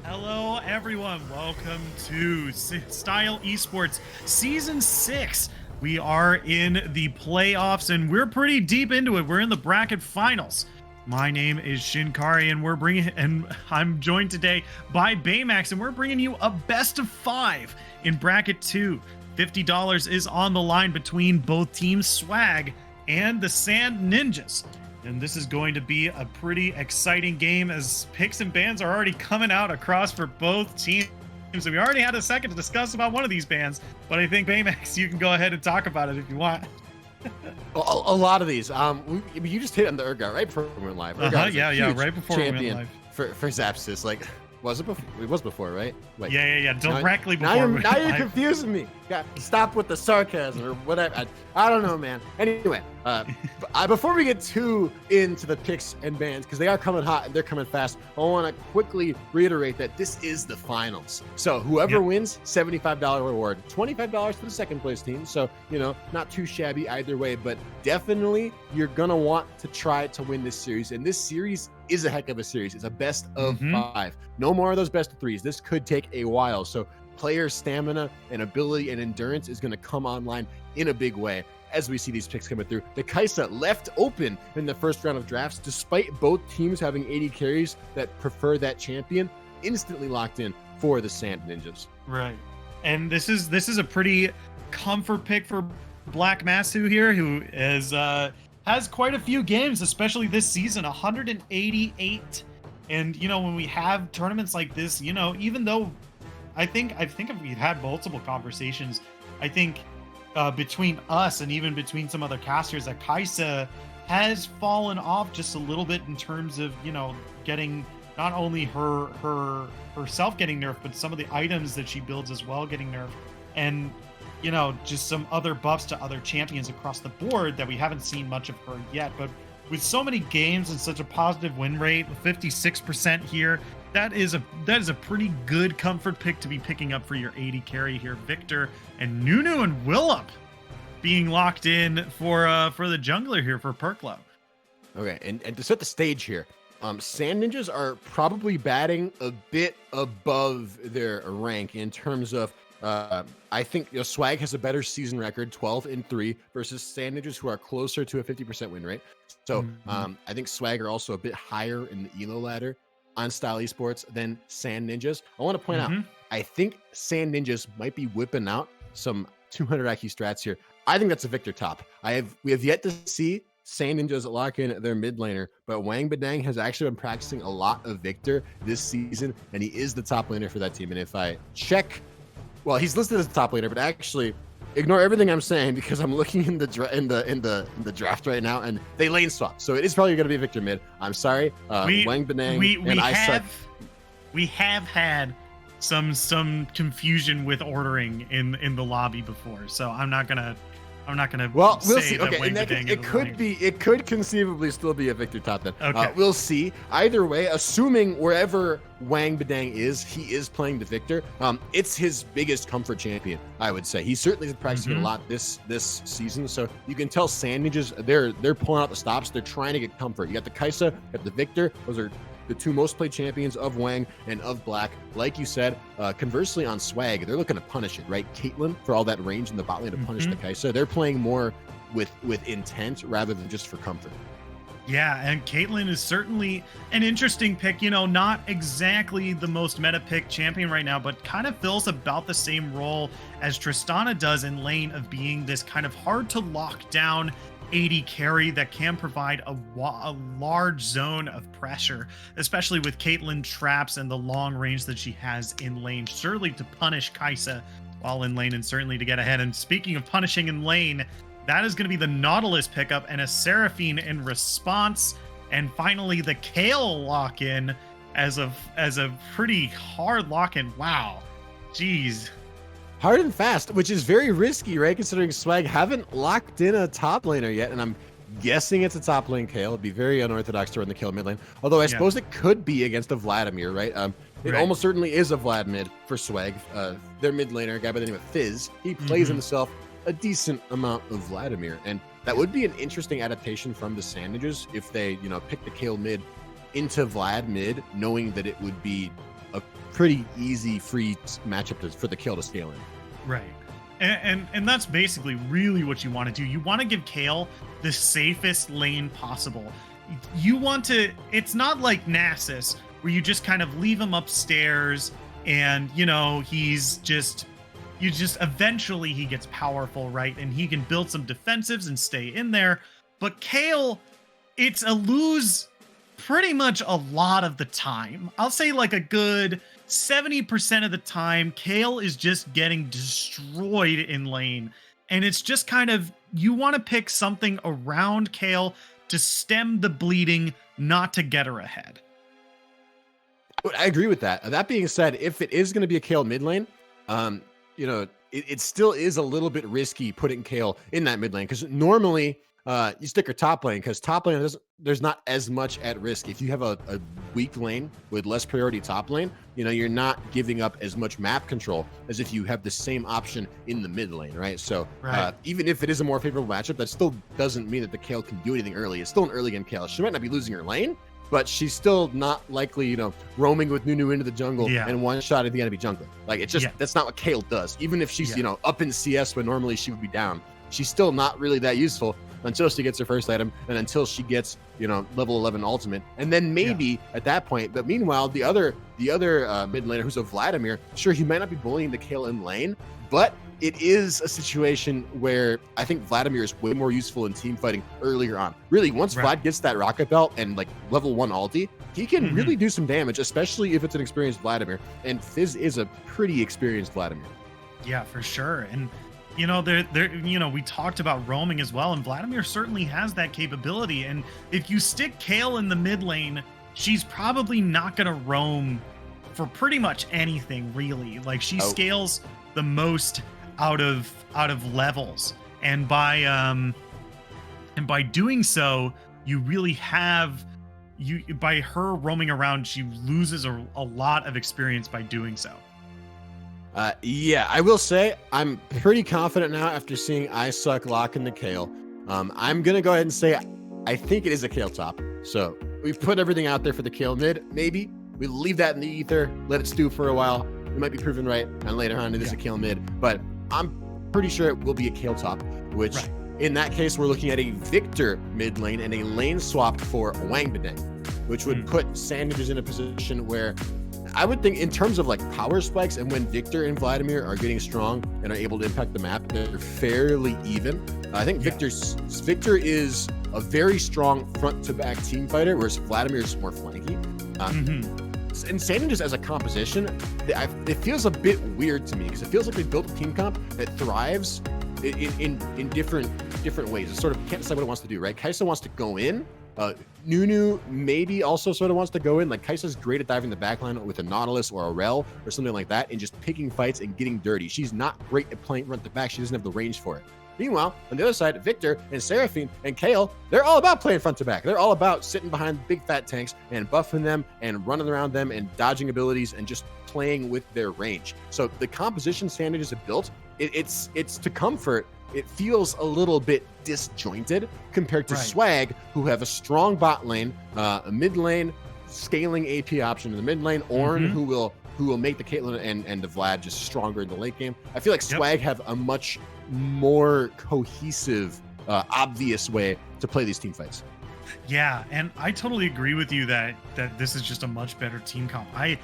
Hello, everyone. Welcome to Style Esports Season 6. We are in the playoffs, and we're pretty deep into it. We're in the bracket finals. My name is Shinkari, and I'm joined today by Baymax, and we're bringing you a best of 5 in bracket 2. $50 is on the line between both teams, Swag and the Sand Ninjas. And this is going to be a pretty exciting game as picks and bans are already coming out across for both teams. And we already had a second to discuss about one of these bans, but I think Baymax, you can go ahead and talk about it if you want. A lot of these. You just hit on the Urgot right before we went live. Yeah, right before we went live. For Zapsys, like, was it before? It was before, right? Wait, yeah. Directly before. Now you're confusing me. Yeah, stop with the sarcasm or whatever. I don't know, man. Anyway, before we get too into the picks and bans, because they are coming hot and they're coming fast, I want to quickly reiterate that this is the finals. So whoever wins, $75 reward, $25 to the second place team. So, not too shabby either way, but definitely you're going to want to try to win this series. And this series is a heck of a series. It's a best of 5. No more of those best of 3s. This could take a while. So player stamina and ability and endurance is going to come online in a big way as we see these picks coming through. The Kaisa left open in the first round of drafts, despite both teams having 80 carries that prefer that champion, instantly locked in for the Sand Ninjas. Right. And this is a pretty comfort pick for Black Masu here, who is has quite a few games, especially this season, 188. And when we have tournaments like this, even though I think we've had multiple conversations, I think between us and even between some other casters, that Kaisa has fallen off just a little bit in terms of getting not only herself getting nerfed, but some of the items that she builds as well getting nerfed, and just some other buffs to other champions across the board that we haven't seen much of her yet. But with so many games and such a positive win rate, 56% here, that is a pretty good comfort pick to be picking up for your 80 carry here. Victor and Nunu and Willop being locked in for the jungler here for Perklo. Okay, and to set the stage here, Sand Ninjas are probably batting a bit above their rank in terms of I think Swag has a better season record, 12-3, versus Sand Ninjas, who are closer to a 50% win rate. So I think Swag are also a bit higher in the elo ladder on Style Esports than Sand Ninjas. I want to point out, I think Sand Ninjas might be whipping out some 200 IQ strats here. I think that's a Victor top. We have yet to see Sand Ninjas lock in their mid laner, but Wang Badang has actually been practicing a lot of Victor this season, and he is the top laner for that team. And if I check, well, he's listed as the top laner, but actually ignore everything I'm saying because I'm looking in the draft right now, and they lane swap. So it is probably going to be Victor mid. I'm sorry, Wang Badang we have had some confusion with ordering in the lobby before, so I'm not gonna. Well, we'll see. Okay, it could conceivably still be a Victor top then. Okay. We'll see. Either way, assuming wherever Wang Badang is, he is playing the Victor. It's his biggest comfort champion, I would say. He's certainly practicing a lot this season. So you can tell Sand Ninjas, they're pulling out the stops. They're trying to get comfort. You got the Kaisa, you got the Victor. Those are the two most played champions of Wang and of Black. Like you said, conversely on Swag, they're looking to punish it, right? Caitlyn for all that range in the bot lane to punish the Kaisa. They're playing more with intent rather than just for comfort. Yeah, and Caitlyn is certainly an interesting pick. Not exactly the most meta pick champion right now, but kind of fills about the same role as Tristana does in lane, of being this kind of hard to lock down 80 carry that can provide a large zone of pressure, especially with Caitlyn traps and the long range that she has in lane, certainly to punish Kaisa while in lane and certainly to get ahead. And speaking of punishing in lane, that is going to be the Nautilus pickup and a Seraphine in response. And finally the Kale lock-in as a pretty hard lock-in. Wow. Jeez. Hard and fast, which is very risky, right? Considering Swag haven't locked in a top laner yet, and I'm guessing it's a top lane Kale. It'd be very unorthodox to run the Kale mid lane. Although I suppose it could be against a Vladimir, right? It almost certainly is a Vlad mid for Swag. Their mid laner, a guy by the name of Fizz, he plays himself a decent amount of Vladimir, and that would be an interesting adaptation from the Sand Ninjas if they, pick the Kale mid into Vlad mid, knowing that it would be a pretty easy free matchup for the kill to scale in. Right. And that's basically really what you want to do. You want to give Kayle the safest lane possible. You want to, it's not like Nasus where you just kind of leave him upstairs and, you know, eventually he gets powerful, right? And he can build some defensives and stay in there. But Kayle, it's a lose pretty much a lot of the time. I'll say like a good 70% of the time, Kayle is just getting destroyed in lane. And it's just kind of, you want to pick something around Kayle to stem the bleeding, not to get her ahead. I agree with that. That being said, if it is going to be a Kayle mid lane, you know, it still is a little bit risky putting Kayle in that mid lane, because normally you stick her top lane, because top lane there's not as much at risk. If you have a weak lane with less priority top lane, you know, you're not giving up as much map control as if you have the same option in the mid lane, right? So even if it is a more favorable matchup, that still doesn't mean that the Kayle can do anything early. It's still an early game Kayle. She might not be losing her lane, but she's still not likely, you know, roaming with Nunu into the jungle and one shot at the enemy jungler. Like, it's just, that's not what Kayle does. Even if she's, you know, up in CS when normally she would be down, she's still not really that useful until she gets her first item and until she gets, you know, level 11 ultimate. And then maybe at that point, but meanwhile, the other mid laner who's a Vladimir, sure, he might not be bullying the Kayle in lane, but it is a situation where I think Vladimir is way more useful in team fighting earlier on. Really, once Vlad gets that rocket belt and like level 1 ulti, he can really do some damage, especially if it's an experienced Vladimir. And Fizz is a pretty experienced Vladimir. Yeah, for sure. And you know, you know, we talked about roaming as well, and Vladimir certainly has that capability. And if you stick Kayle in the mid lane, she's probably not going to roam for pretty much anything, really. Like, she scales the most out of levels, and by doing so, you really have by her roaming around, she loses a lot of experience by doing so. Yeah, I will say I'm pretty confident now after seeing I Suck lock in the Kayle. I'm gonna go ahead and say I think it is a Kayle top. So we've put everything out there for the Kayle mid. Maybe we leave that in the ether, let it stew for a while. We might be proven right, and later on it is a Kayle mid. But I'm pretty sure it will be a Kayle top, which in that case we're looking at a Victor mid lane and a lane swap for Wang Bedeng, which would put Sanders in a position where I would think, in terms of like power spikes, and when Victor and Vladimir are getting strong and are able to impact the map, they're fairly even. I think Victor is a very strong front to back team fighter, whereas Vladimir is more flanky. And Sanders as a composition, it feels a bit weird to me, because it feels like they built a team comp that thrives in different ways. It sort of can't decide what it wants to do, right? Kai'Sa wants to go in. Nunu maybe also sort of wants to go in. Like, Kai'Sa's great at diving the backline with a Nautilus or a Rel or something like that and just picking fights and getting dirty. She's not great at playing front to back. She doesn't have the range for it. Meanwhile, on the other side, Victor and Seraphine and Kayle, they're all about playing front to back. They're all about sitting behind big fat tanks and buffing them and running around them and dodging abilities and just playing with their range. So the composition Sanders have built, it's to comfort. It feels a little bit disjointed compared to Swag, who have a strong bot lane, a mid lane, scaling AP option in the mid lane, Ornn, who will make the Caitlyn and the Vlad just stronger in the late game. I feel like Swag have a much more cohesive, obvious way to play these team fights. Yeah, and I totally agree with you that this is just a much better team comp. I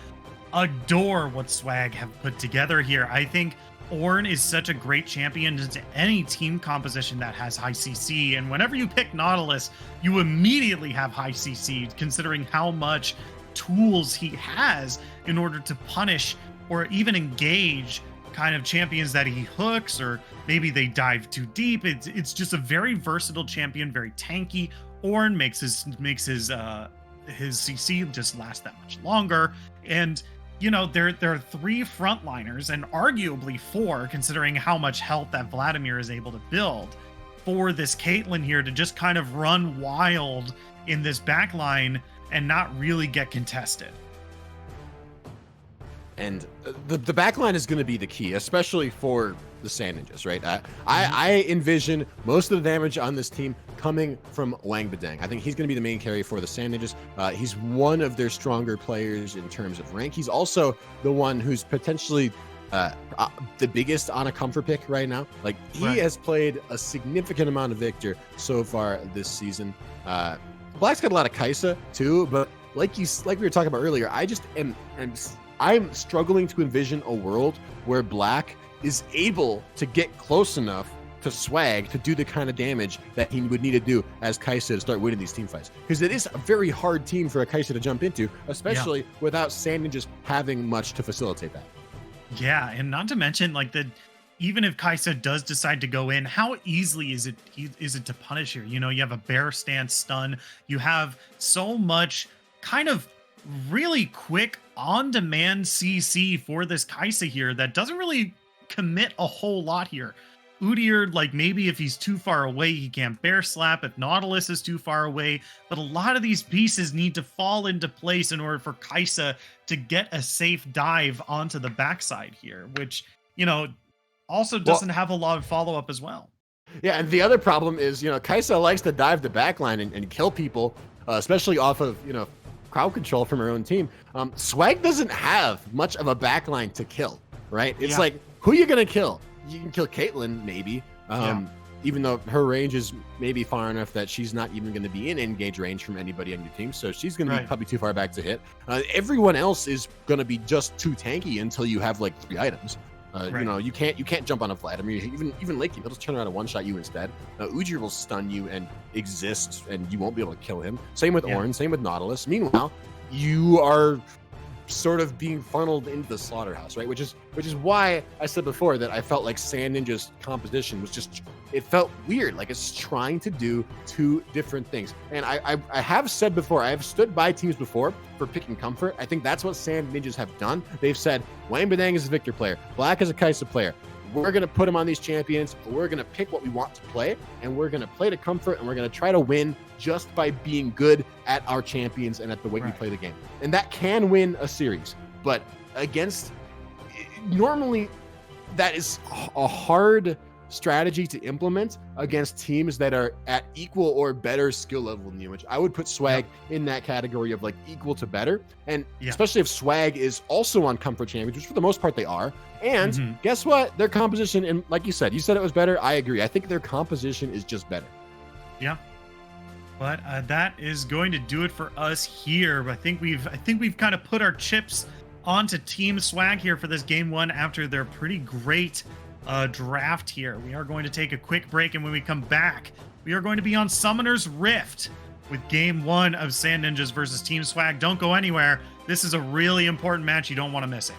adore what Swag have put together here. I think Ornn is such a great champion into any team composition that has high CC, and whenever you pick Nautilus, you immediately have high CC, considering how much tools he has in order to punish or even engage kind of champions that he hooks, or maybe they dive too deep. It's just a very versatile champion, very tanky. Ornn makes his CC just last that much longer, and you know, there are 3 frontliners, and arguably 4, considering how much health that Vladimir is able to build, for this Caitlyn here to just kind of run wild in this backline and not really get contested. And the back line is going to be the key, especially for the Sand Ninjas, right? I envision most of the damage on this team coming from Wang Badang. I think he's going to be the main carry for the Sand Ninjas. He's one of their stronger players in terms of rank. He's also the one who's potentially the biggest on a comfort pick right now. Like, he has played a significant amount of Victor so far this season. Black's got a lot of Kaisa too, but like we were talking about earlier, I'm struggling to envision a world where Black is able to get close enough to Swag to do the kind of damage that he would need to do as Kaisa to start winning these team fights. Because it is a very hard team for a Kaisa to jump into, especially without Sand Ninjas having much to facilitate that. Yeah, and not to mention, like, even if Kaisa does decide to go in, how easily is it to punish here? You know, you have a bear stance stun. You have so much kind of really quick on-demand CC for this Kaisa here that doesn't really commit a whole lot here. Udyr, like, maybe if he's too far away, he can't bear slap. If Nautilus is too far away, but a lot of these pieces need to fall into place in order for Kaisa to get a safe dive onto the backside here, which, you know, also doesn't have a lot of follow-up as well. Yeah, and the other problem is, you know, Kaisa likes to dive the backline and kill people, especially off of, you know, crowd control from her own team. Swag doesn't have much of a backline to kill, right? It's like, who are you going to kill? You can kill Caitlyn, maybe, even though her range is maybe far enough that she's not even going to be in engage range from anybody on your team. So she's going to be probably too far back to hit. Everyone else is going to be just too tanky until you have like 3 items. You know, you can't jump on a Vladimir. Even Lakey, he'll just turn around and one-shot you instead. Udyr will stun you and exist, and you won't be able to kill him. Same with Ornn, same with Nautilus. Meanwhile, you are sort of being funneled into the slaughterhouse, right? Which is why I said before that I felt like Sand Ninja's composition was just, it felt weird. Like, it's trying to do 2 different things. And I have said before, I have stood by teams before for picking comfort. I think that's what Sand Ninjas have done. They've said, Wang Badang is a Victor player, Black is a Kaisa player. We're going to put him on these champions. We're going to pick what we want to play, and we're going to play to comfort, and we're going to try to win just by being good at our champions and at the way we play the game. And that can win a series, but normally that is a hard strategy to implement against teams that are at equal or better skill level than you, which I would put Swag in that category of like equal to better. And especially if Swag is also on comfort champions, which for the most part they are. And guess what? Their composition, and like you said it was better. I agree. I think their composition is just better. Yeah. But that is going to do it for us here. I think we've kind of put our chips onto Team Swag here for this game 1 after their pretty great draft here. We are going to take a quick break, and when we come back, we are going to be on Summoner's Rift with game 1 of Sand Ninjas versus Team Swag. Don't go anywhere. This is a really important match. You don't want to miss it.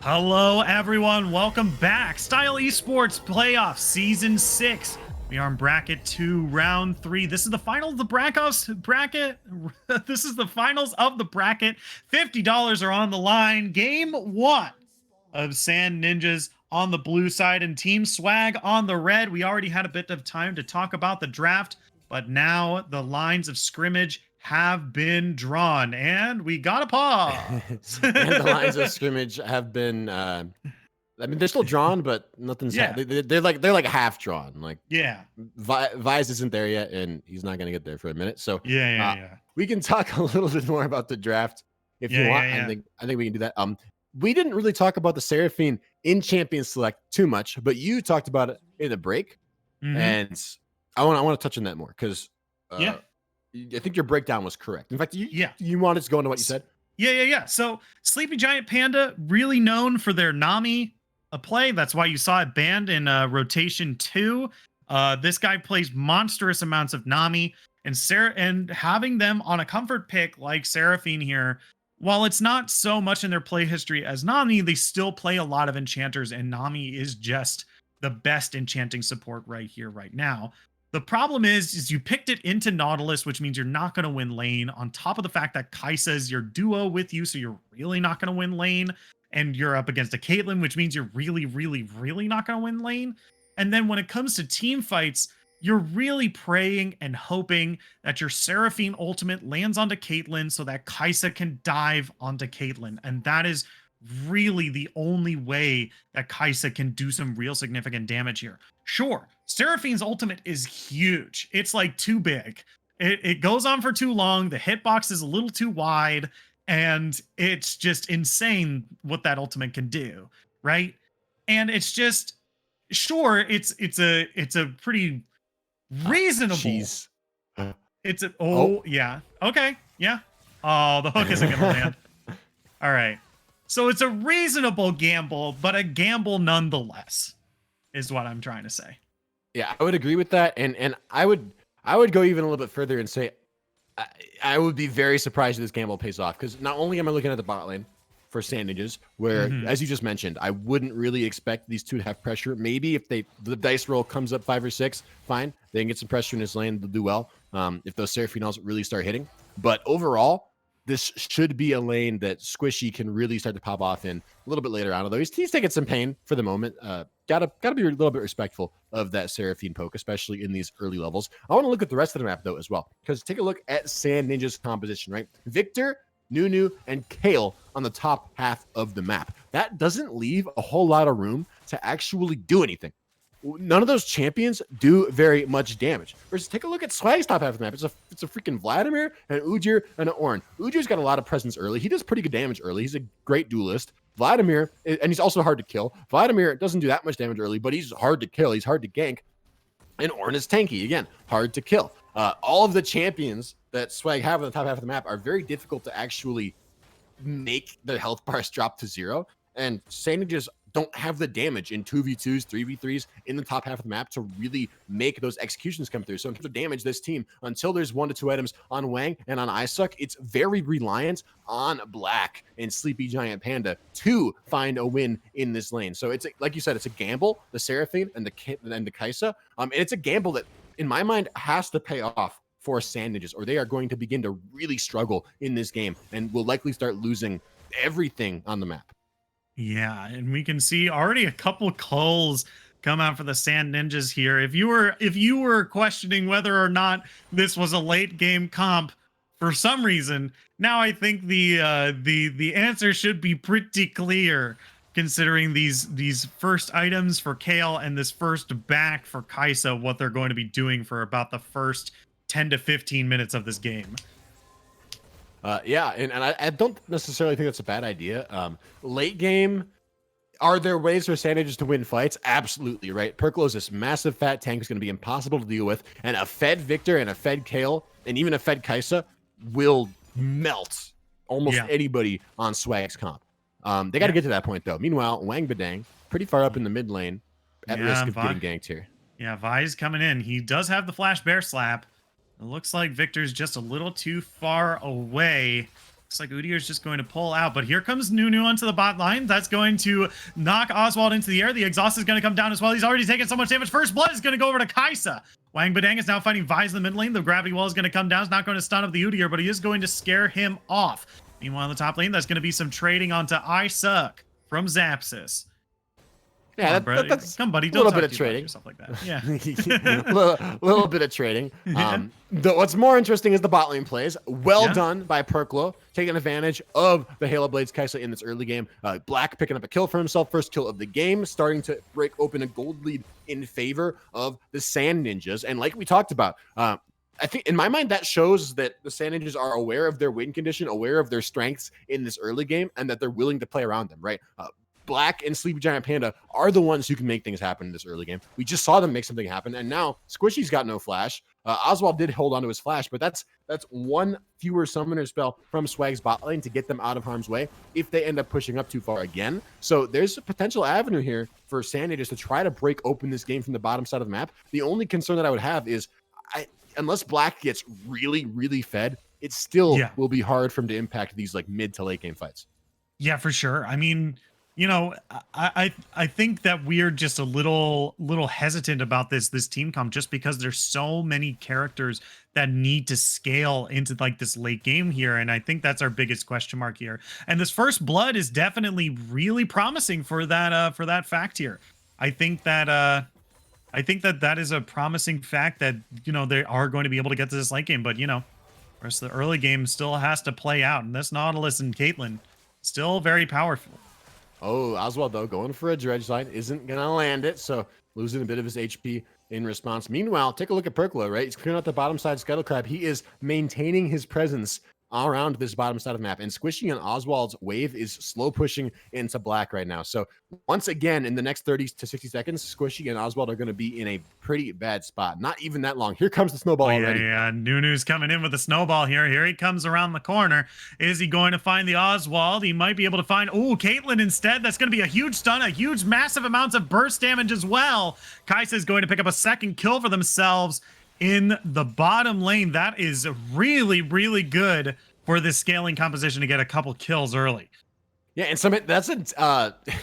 Hello, everyone. Welcome back. Style Esports Playoffs Season 6. We are in Bracket 2, Round 3. This is the final of the bracket. This is the finals of the bracket. $50 are on the line. Game 1 of Sand Ninjas on the blue side and Team Swag on the red. We already had a bit of time to talk about the draft, but now the lines of scrimmage have been drawn, and we got a pause. And the lines of scrimmage have been. I mean, they're still drawn, but nothing's. Yeah. They're like half drawn. Like Yeah. Vise isn't there yet, and he's not going to get there for a minute. So Yeah. we can talk a little bit more about the draft if you want. Yeah. I think we can do that. We didn't really talk about the Seraphine in Champion Select too much, but you talked about it in the break, and I want to touch on that more because I think your breakdown was correct. In fact, you wanted to go into what you said. Yeah. So Sleepy Giant Panda, really known for their Nami play. That's why you saw it banned in rotation 2. This guy plays monstrous amounts of Nami, and having them on a comfort pick like Seraphine here, while it's not so much in their play history as Nami, they still play a lot of enchanters, and Nami is just the best enchanting support right here, right now. The problem is you picked it into Nautilus, which means you're not going to win lane, on top of the fact that Kaisa is your duo with you, so you're really not going to win lane. And you're up against a Caitlyn, which means you're really not going to win lane. And then when it comes to team fights, you're really praying and hoping that your Seraphine ultimate lands onto Caitlyn so that Kaisa can dive onto Caitlyn. And that is really the only way that Kaisa can do some real significant damage here. Sure, Seraphine's ultimate is huge. It's like too big. It goes on for too long. The hitbox is a little too wide, and it's just insane what that ultimate can do, right? And it's just, sure, it's a pretty reasonable. Jeez. Yeah. Okay. Yeah. Oh, the hook isn't gonna land. All right. So it's a reasonable gamble, but a gamble nonetheless, is what I'm trying to say. Yeah, I would agree with that, and I would go even a little bit further and say I would be very surprised if this gamble pays off, because not only am I looking at the bot lane for Sand Ninjas, where as you just mentioned, I wouldn't really expect these two to have pressure. Maybe if the dice roll comes up 5 or 6, fine, they can get some pressure in this lane, they'll do well. If those Seraphinos really start hitting, but overall, this should be a lane that Squishy can really start to pop off in a little bit later on. Although he's taking some pain for the moment. Gotta be a little bit respectful of that Seraphine poke, especially in these early levels. I want to look at the rest of the map though as well, because take a look at Sand Ninja's composition, right? Victor, Nunu, and Kale on the top half of the map. That doesn't leave a whole lot of room to actually do anything. None of those champions do very much damage. Versus take a look at Swag's top half of the map. It's a freaking Vladimir, an Ujir, and an Ornn. Ujir's got a lot of presence early. He does pretty good damage early. He's a great duelist. Vladimir, and he's also hard to kill. Vladimir doesn't do that much damage early, but he's hard to kill. He's hard to gank. And Ornn is tanky. Again, hard to kill. All of the champions that Swag have on the top half of the map are very difficult to actually make their health bars drop to 0. And Sand Ninjas don't have the damage in 2v2s, 3v3s in the top half of the map to really make those executions come through. So in terms of damage, this team, until there's 1 to 2 items on Wang and on Isuck, it's very reliant on Black and Sleepy Giant Panda to find a win in this lane. So it's like you said, it's a gamble, the Seraphine and the Kaisa. And it's a gamble that, in my mind, has to pay off for Sand Ninjas, or they are going to begin to really struggle in this game and will likely start losing everything on the map. Yeah, and we can see already a couple culls come out for the Sand Ninjas here. If you were questioning whether or not this was a late game comp for some reason, now I think the answer should be pretty clear, considering these first items for Kale and this first back for Kaisa, what they're going to be doing for about the first 10 to 15 minutes of this game. Yeah, and I don't necessarily think that's a bad idea. Late game, are there ways for Sand Ninjas to win fights? Absolutely, right? Perklo is this massive fat tank who's going to be impossible to deal with, and a fed Victor and a fed Kale and even a fed Kaisa will melt almost anybody on Swag's comp. They got to get to that point, though. Meanwhile, Wang Badang, pretty far up in the mid lane, at risk of getting ganked here. Yeah, Vi's coming in. He does have the Flash Bear Slap. It looks like Victor's just a little too far away. Looks like Udyr's just going to pull out, but here comes Nunu onto the bot line. That's going to knock Oswald into the air. The exhaust is going to come down as well. He's already taken so much damage. First blood is going to go over to Kaisa. Wang Badang is now fighting Vise in the mid lane. The gravity wall is going to come down. It's not going to stun up the Udyr, but he is going to scare him off. Meanwhile, in the top lane, that's going to be some trading onto I Suck from Zapsys. Yeah, that's come, buddy. A little bit of trading, stuff like that. Yeah, little bit of trading. What's more interesting is the bot lane plays. Well done by Perklo, taking advantage of the Halo Blades Kaisa in this early game. Black picking up a kill for himself, first kill of the game, starting to break open a gold lead in favor of the Sand Ninjas. And like we talked about, I think in my mind that shows that the Sand Ninjas are aware of their win condition, aware of their strengths in this early game, and that they're willing to play around them. Right. Black and Sleepy Giant Panda are the ones who can make things happen in this early game. We just saw them make something happen, and now Squishy's got no flash. Oswald did hold on to his flash, but that's one fewer summoner spell from Swag's bot lane to get them out of harm's way if they end up pushing up too far again. So there's a potential avenue here for Sand Ninjas to try to break open this game from the bottom side of the map. The only concern that I would have is unless Black gets really, really fed, it still will be hard for him to impact these like mid to late game fights. Yeah, for sure. I mean, you know, I think that we're just a little hesitant about this team comp just because there's so many characters that need to scale into like this late game here, and I think that's our biggest question mark here. And this first blood is definitely really promising for that fact here. I think that is a promising fact that, you know, they are going to be able to get to this late game, but you know, of course the early game still has to play out, and this Nautilus and Caitlyn still very powerful. Oh, Oswald, though, going for a dredge line, isn't going to land it, so losing a bit of his HP in response. Meanwhile, take a look at Perklo, right? He's clearing out the bottom side Scuttle Crab. He is maintaining his presence around this bottom side of the map, and Squishy and Oswald's wave is slow pushing into Black right now. So once again, in the next 30 to 60 seconds, Squishy and Oswald are going to be in a pretty bad spot. Not even that long. Here comes the snowball already. Yeah, Nunu's coming in with a snowball here. Here he comes around the corner. Is he going to find the Oswald? He might be able to find, Caitlyn instead. That's going to be a huge stun, a huge massive amounts of burst damage as well. Kaisa is going to pick up a second kill for themselves in the bottom lane. That is really, really good for this scaling composition to get a couple kills early. Yeah, and that's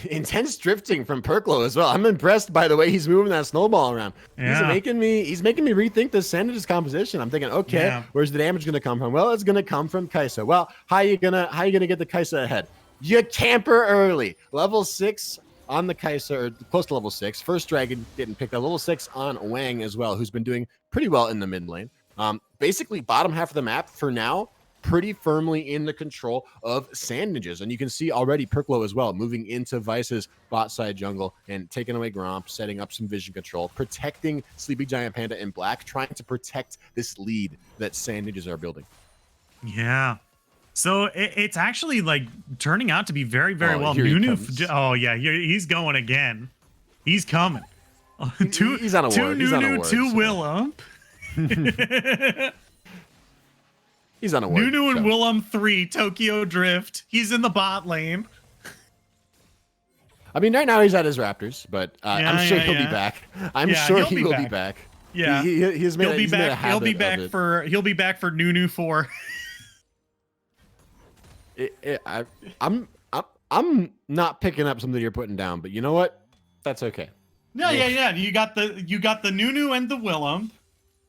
intense drifting from Perklo as well. I'm impressed by the way he's moving that snowball around. Yeah. He's making me rethink the Sand Ninjas composition. I'm thinking, okay, where's the damage going to come from? Well, it's going to come from Kaisa. Well, how you gonna get the Kaisa ahead? You camper early. Level 6 on the Kaisa, or close to level 6. First dragon getting picked up. Level 6 on Wang as well, who's been doing pretty well in the mid lane. Basically, bottom half of the map for now, pretty firmly in the control of Sand Ninjas. And you can see already Perklo as well, moving into Vice's bot side jungle and taking away Gromp, setting up some vision control, protecting Sleepy Giant Panda and Black, trying to protect this lead that Sand Ninjas are building. Yeah. So it's actually like turning out to be very, very well. Nunu, he's going again. He's coming. He's on a ward. Nunu, two Willem. He's on a ward. Nunu and Willem 3, Tokyo Drift. He's in the bot lane. I mean, right now he's at his Raptors, but I'm sure he'll be back. I'm sure he will be back. Yeah, he'll be back for Nunu 4. I'm not picking up something you're putting down, but you know what? That's okay. Yeah. You got the Nunu and the Willem,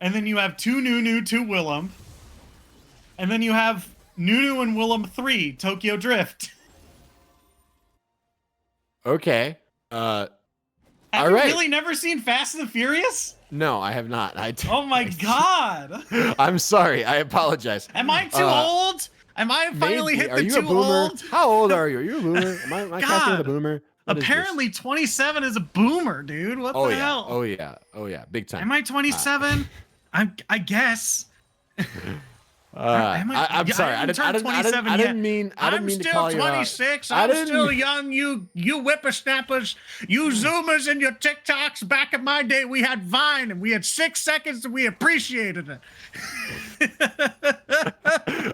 and then you have two Nunu, two Willem, and then you have Nunu and Willem 3, Tokyo Drift. Okay. Have you really never seen Fast and the Furious? No, I have not. Oh my god! I'm sorry. I apologize. Am I too old? Am I finally hit the too old? How old are you? Are you a boomer? Am I casting a boomer? What apparently 27 is a boomer, dude. What the hell? Oh yeah. Big time. Am I 27? I guess. I'm sorry. I didn't mean to call you out. I'm still 26. I'm still young. You whippersnappers, you Zoomers and your TikToks. Back in my day, we had Vine and we had 6 seconds and we appreciated it.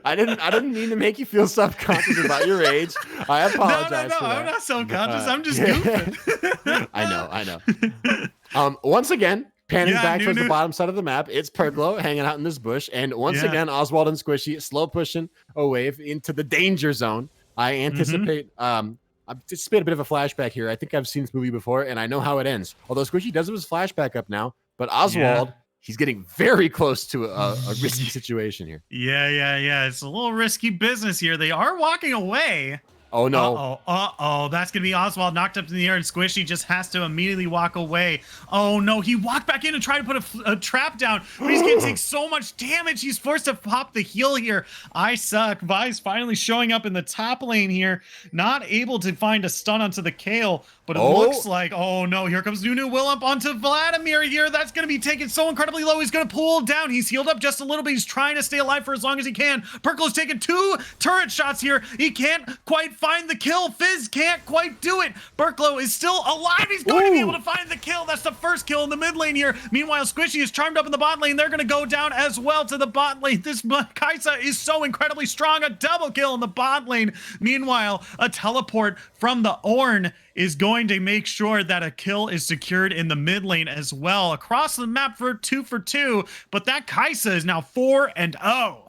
I didn't mean to make you feel self-conscious about your age. I apologize. No. I'm not self-conscious. I'm just goofing. I know. Once again, Panning Yeah, back towards the Nunu. bottom side of the map, it's Perklo hanging out in this bush. And once Yeah. again, Oswald and Squishy slow pushing a wave into the danger zone. I anticipate I anticipate a bit of a flashback here. I think I've seen this movie before, and I know how it ends. Although Squishy does have his flashback up now, but Oswald, he's getting very close to a risky situation here. Yeah. It's a little risky business here. They are walking away. Oh, no. Uh-oh. That's going to be Oswald knocked up in the air, and Squishy just has to immediately walk away. Oh, no. He walked back in and tried to put a trap down, but he's going to take so much damage. He's forced to pop the heal here. I suck. Vi's finally showing up in the top lane here, not able to find a stun onto the Kale, but it looks like, oh, no. Here comes Nunu Willump onto Vladimir here. That's going to be taken so incredibly low. He's going to pull down. He's healed up just a little bit. He's trying to stay alive for as long as he can. Perkle's taking 2 turret shots here. He can't quite find the kill. Fizz can't quite do it. Burklow is still alive. He's going to be able to find the kill. That's the first kill in the mid lane here. Meanwhile, Squishy is charmed up in the bot lane. They're going to go down as well to the bot lane. This Kaisa is so incredibly strong. A double kill in the bot lane. Meanwhile, a teleport from the Ornn is going to make sure that a kill is secured in the mid lane as well. Across the map for 2 for 2, but that Kaisa is now 4-0.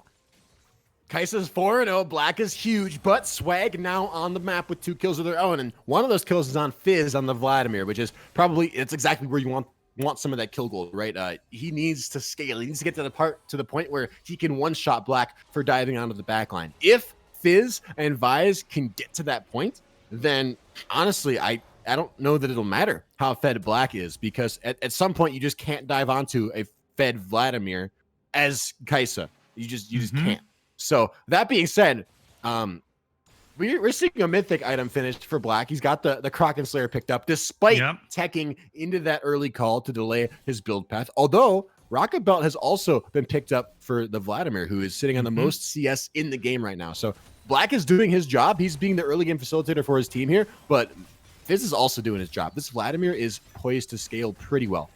Kaisa's 4-0. Black is huge, but Swag now on the map with 2 kills of their own, and one of those kills is on Fizz on the Vladimir, which is probably, it's exactly where you want some of that kill gold, right? He needs to scale. He needs to get to the point where he can one-shot Black for diving onto the backline. If Fizz and Vise can get to that point, then honestly, I don't know that it'll matter how fed Black is, because at some point you just can't dive onto a fed Vladimir as Kaisa. You just can't. So that being said, we're seeing a mythic item finished for Black. He's got the Kraken Slayer picked up, despite teching into that early call to delay his build path. Although Rocket Belt has also been picked up for the Vladimir, who is sitting on the most CS in the game right now. So Black is doing his job. He's being the early game facilitator for his team here, but Fizz is also doing his job. This Vladimir is poised to scale pretty well.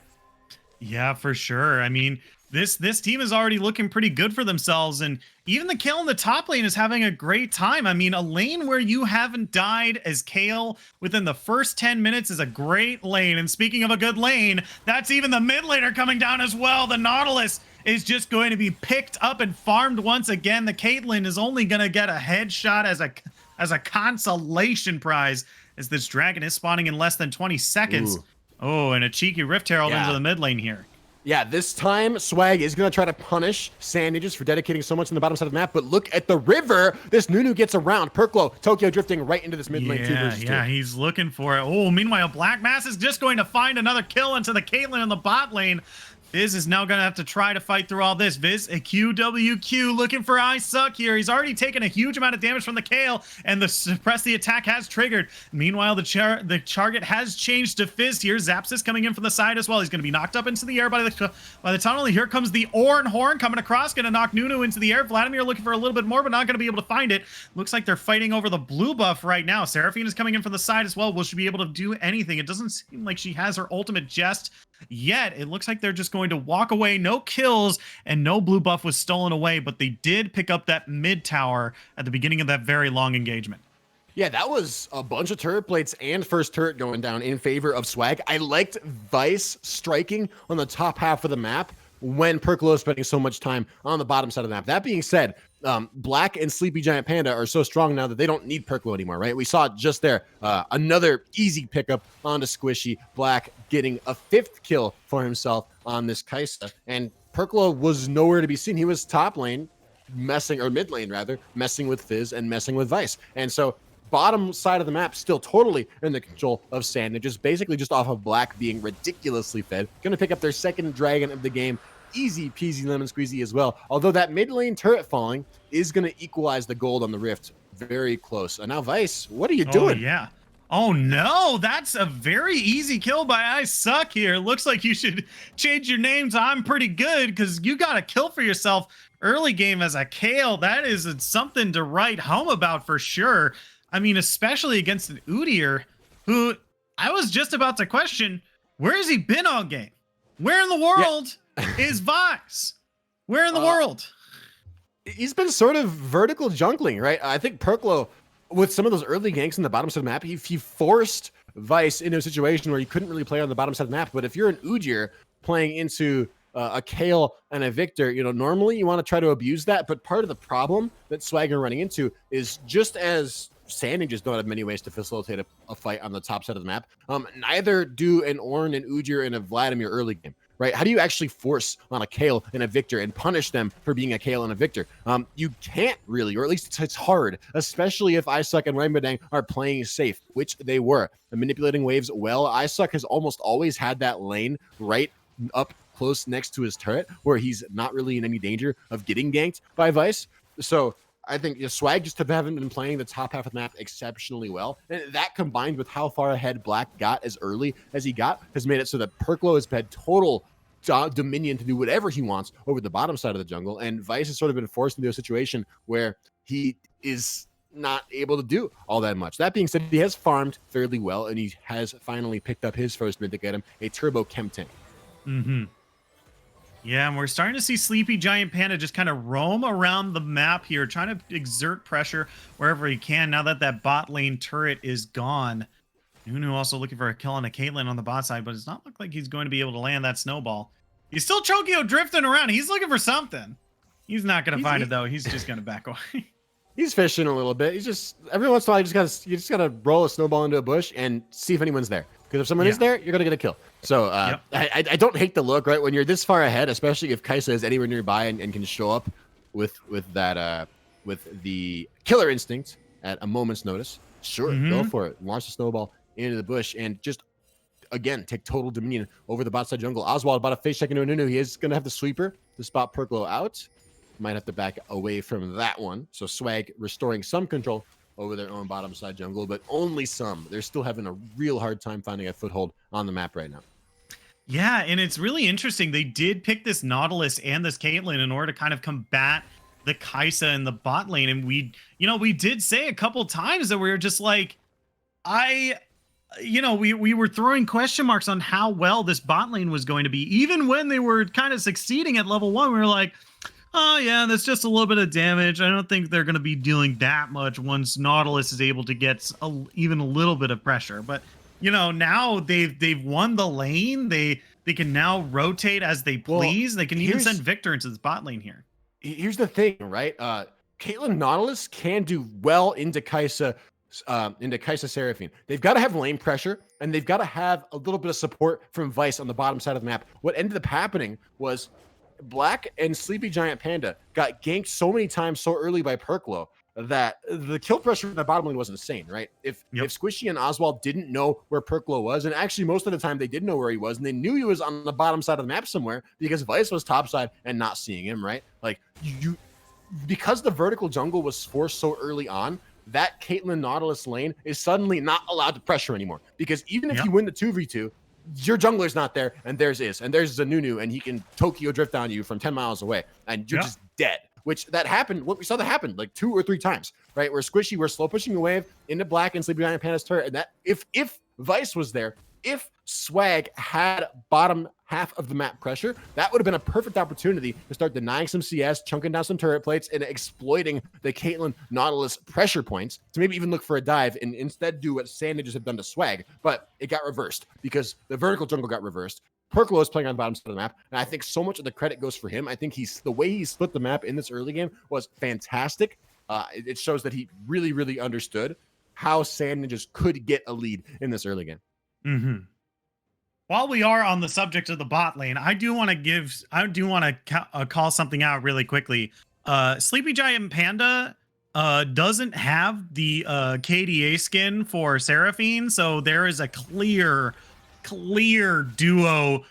Yeah, for sure. I mean, this team is already looking pretty good for themselves, and even the Kale in the top lane is having a great time. I mean, a lane where you haven't died as Kale within the first 10 minutes is a great lane. And speaking of a good lane, that's even the mid laner coming down as well. The Nautilus is just going to be picked up and farmed once again. The Caitlyn is only going to get a headshot as a consolation prize, as this dragon is spawning in less than 20 seconds. Ooh. Oh, and a cheeky Rift Herald into the mid lane here. Yeah, this time Swag is going to try to punish Sandages for dedicating so much on the bottom side of the map, but look at the river. This Nunu gets around. Perklo, Tokyo drifting right into this mid lane 2 versus 2. Yeah, he's looking for it. Oh, meanwhile, Black Mass is just going to find another kill into the Caitlyn in the bot lane. Viz is now going to have to try to fight through all this. Viz, a QWQ, looking for I suck here. He's already taken a huge amount of damage from the Kale, and the suppress the attack has triggered. Meanwhile, the target has changed to Fizz here. Zapsis coming in from the side as well. He's going to be knocked up into the air by the tunnel. Here comes the Ornn Horn coming across, going to knock Nunu into the air. Vladimir looking for a little bit more, but not going to be able to find it. Looks like they're fighting over the blue buff right now. Seraphine is coming in from the side as well. Will she be able to do anything? It doesn't seem like she has her ultimate jest yet. It looks like they're just going to walk away. No kills and no blue buff was stolen away, but they did pick up that mid tower at the beginning of that very long engagement. Yeah, that was a bunch of turret plates and first turret going down in favor of Swag. I liked Vice striking on the top half of the map when Perklo is spending so much time on the bottom side of the map. That being said, Black and Sleepy Giant Panda are so strong now that they don't need Perklo anymore, right? We saw just there, another easy pickup onto Squishy. Black getting a 5th kill for himself on this Kaisa, and Perklo was nowhere to be seen. He was top lane mid lane rather, messing with Fizz and messing with Vice. And so bottom side of the map still totally in the control of Sandages, basically just off of Black being ridiculously fed. Gonna pick up their 2nd dragon of the game. Easy peasy lemon squeezy as well. Although that mid lane turret falling is going to equalize the gold on the Rift very close. And now Vice, what are you doing? Yeah. Oh no, that's a very easy kill by I suck here. Looks like you should change your name to I'm pretty good, because you got a kill for yourself early game as a Kale. That is something to write home about for sure. I mean, especially against an Udyr, who I was just about to question, where has he been all game? Where in the world is Vice? Where in the world? He's been sort of vertical jungling, right? I think Perklo, with some of those early ganks in the bottom side of the map, he forced Vice into a situation where he couldn't really play on the bottom side of the map. But if you're an Udyr, playing into a Kale and a Victor, normally you want to try to abuse that. But part of the problem that Swag are running into is just as Sanding just don't have many ways to facilitate a fight on the top side of the map. Neither do an Ornn, an Ujir, and a Vladimir early game. Right? How do you actually force on a Kale and a Victor and punish them for being a Kale and a Victor? You can't really, or at least it's hard, especially if Isuck and Rangmadang are playing safe, which they were. And manipulating waves well, Isuck has almost always had that lane right up close next to his turret where he's not really in any danger of getting ganked by Vice. So I think Swag just haven't been playing the top half of the map exceptionally well. And that combined with how far ahead Black got as early as he got has made it so that Perklo has had total dominion to do whatever he wants over the bottom side of the jungle. And Vice has sort of been forced into a situation where he is not able to do all that much. That being said, he has farmed fairly well, and he has finally picked up his first mythic item, a Turbo Chem Tank. Yeah, and we're starting to see Sleepy Giant Panda just kind of roam around the map here, trying to exert pressure wherever he can now that that bot lane turret is gone. Nunu also looking for a kill on a Caitlyn on the bot side, but it's not look like he's going to be able to land that snowball. He's still Chokio drifting around. He's looking for something. He's not going to find it, though. He's just going to back away. He's fishing a little bit. He's just, every once in a while, you just gotta roll a snowball into a bush and see if anyone's there. Because if someone is there, you're gonna get a kill. So I don't hate the look, right? When you're this far ahead, especially if Kai'Sa is anywhere nearby and can show up with that with the killer instinct at a moment's notice. Sure, go for it. Launch the snowball into the bush and just again take total dominion over the bot side jungle. Oswald about a face check into a Nunu. He is gonna have the sweeper to spot Perklo out. Might have to back away from that one. So Swag restoring some control over their own bottom side jungle, but only some. They're still having a real hard time finding a foothold on the map right now. Yeah, and it's really interesting. They did pick this Nautilus and this Caitlyn in order to kind of combat the Kai'Sa in the bot lane. And we did say a couple times that we were just like, we were throwing question marks on how well this bot lane was going to be. Even when they were kind of succeeding at level 1, we were like, oh, yeah, that's just a little bit of damage. I don't think they're going to be dealing that much once Nautilus is able to get even a little bit of pressure. But, now they've won the lane. They can now rotate as they please. They can even send Victor into this bot lane here. Here's the thing, right? Caitlyn Nautilus can do well into Kai'Sa Seraphine. They've got to have lane pressure, and they've got to have a little bit of support from Vice on the bottom side of the map. What ended up happening was Black and Sleepy Giant Panda got ganked so many times so early by Perklo that the kill pressure in the bottom lane was insane, right? If Squishy and Oswald didn't know where Perklo was, and actually most of the time they did know where he was, and they knew he was on the bottom side of the map somewhere because Vice was topside and not seeing him, right? Like because the vertical jungle was forced so early on, that Caitlyn Nautilus lane is suddenly not allowed to pressure anymore. Because even if you win the 2v2, your jungler's not there, and theirs is. And there's a Nunu, and he can Tokyo drift on you from 10 miles away, and you're just dead. Which that happened, what we saw that happen like 2 or 3 times, right? Where Squishy, we're slow pushing a wave into Black and Sleepy Giant Panda's turret, and that if Vice was there, if Swag had bottom half of the map pressure, that would have been a perfect opportunity to start denying some CS, chunking down some turret plates, and exploiting the Caitlyn Nautilus pressure points to maybe even look for a dive and instead do what Sandages have done to Swag. But it got reversed because the vertical jungle got reversed. Perklo is playing on the bottom side of the map, and I think so much of the credit goes for him. I think the way he split the map in this early game was fantastic. It shows that he really, really understood how Sand Ninjas could get a lead in this early game. While we are on the subject of the bot lane, I do want to call something out really quickly. Sleepy Giant Panda doesn't have the KDA skin for Seraphine, so there is a clear duo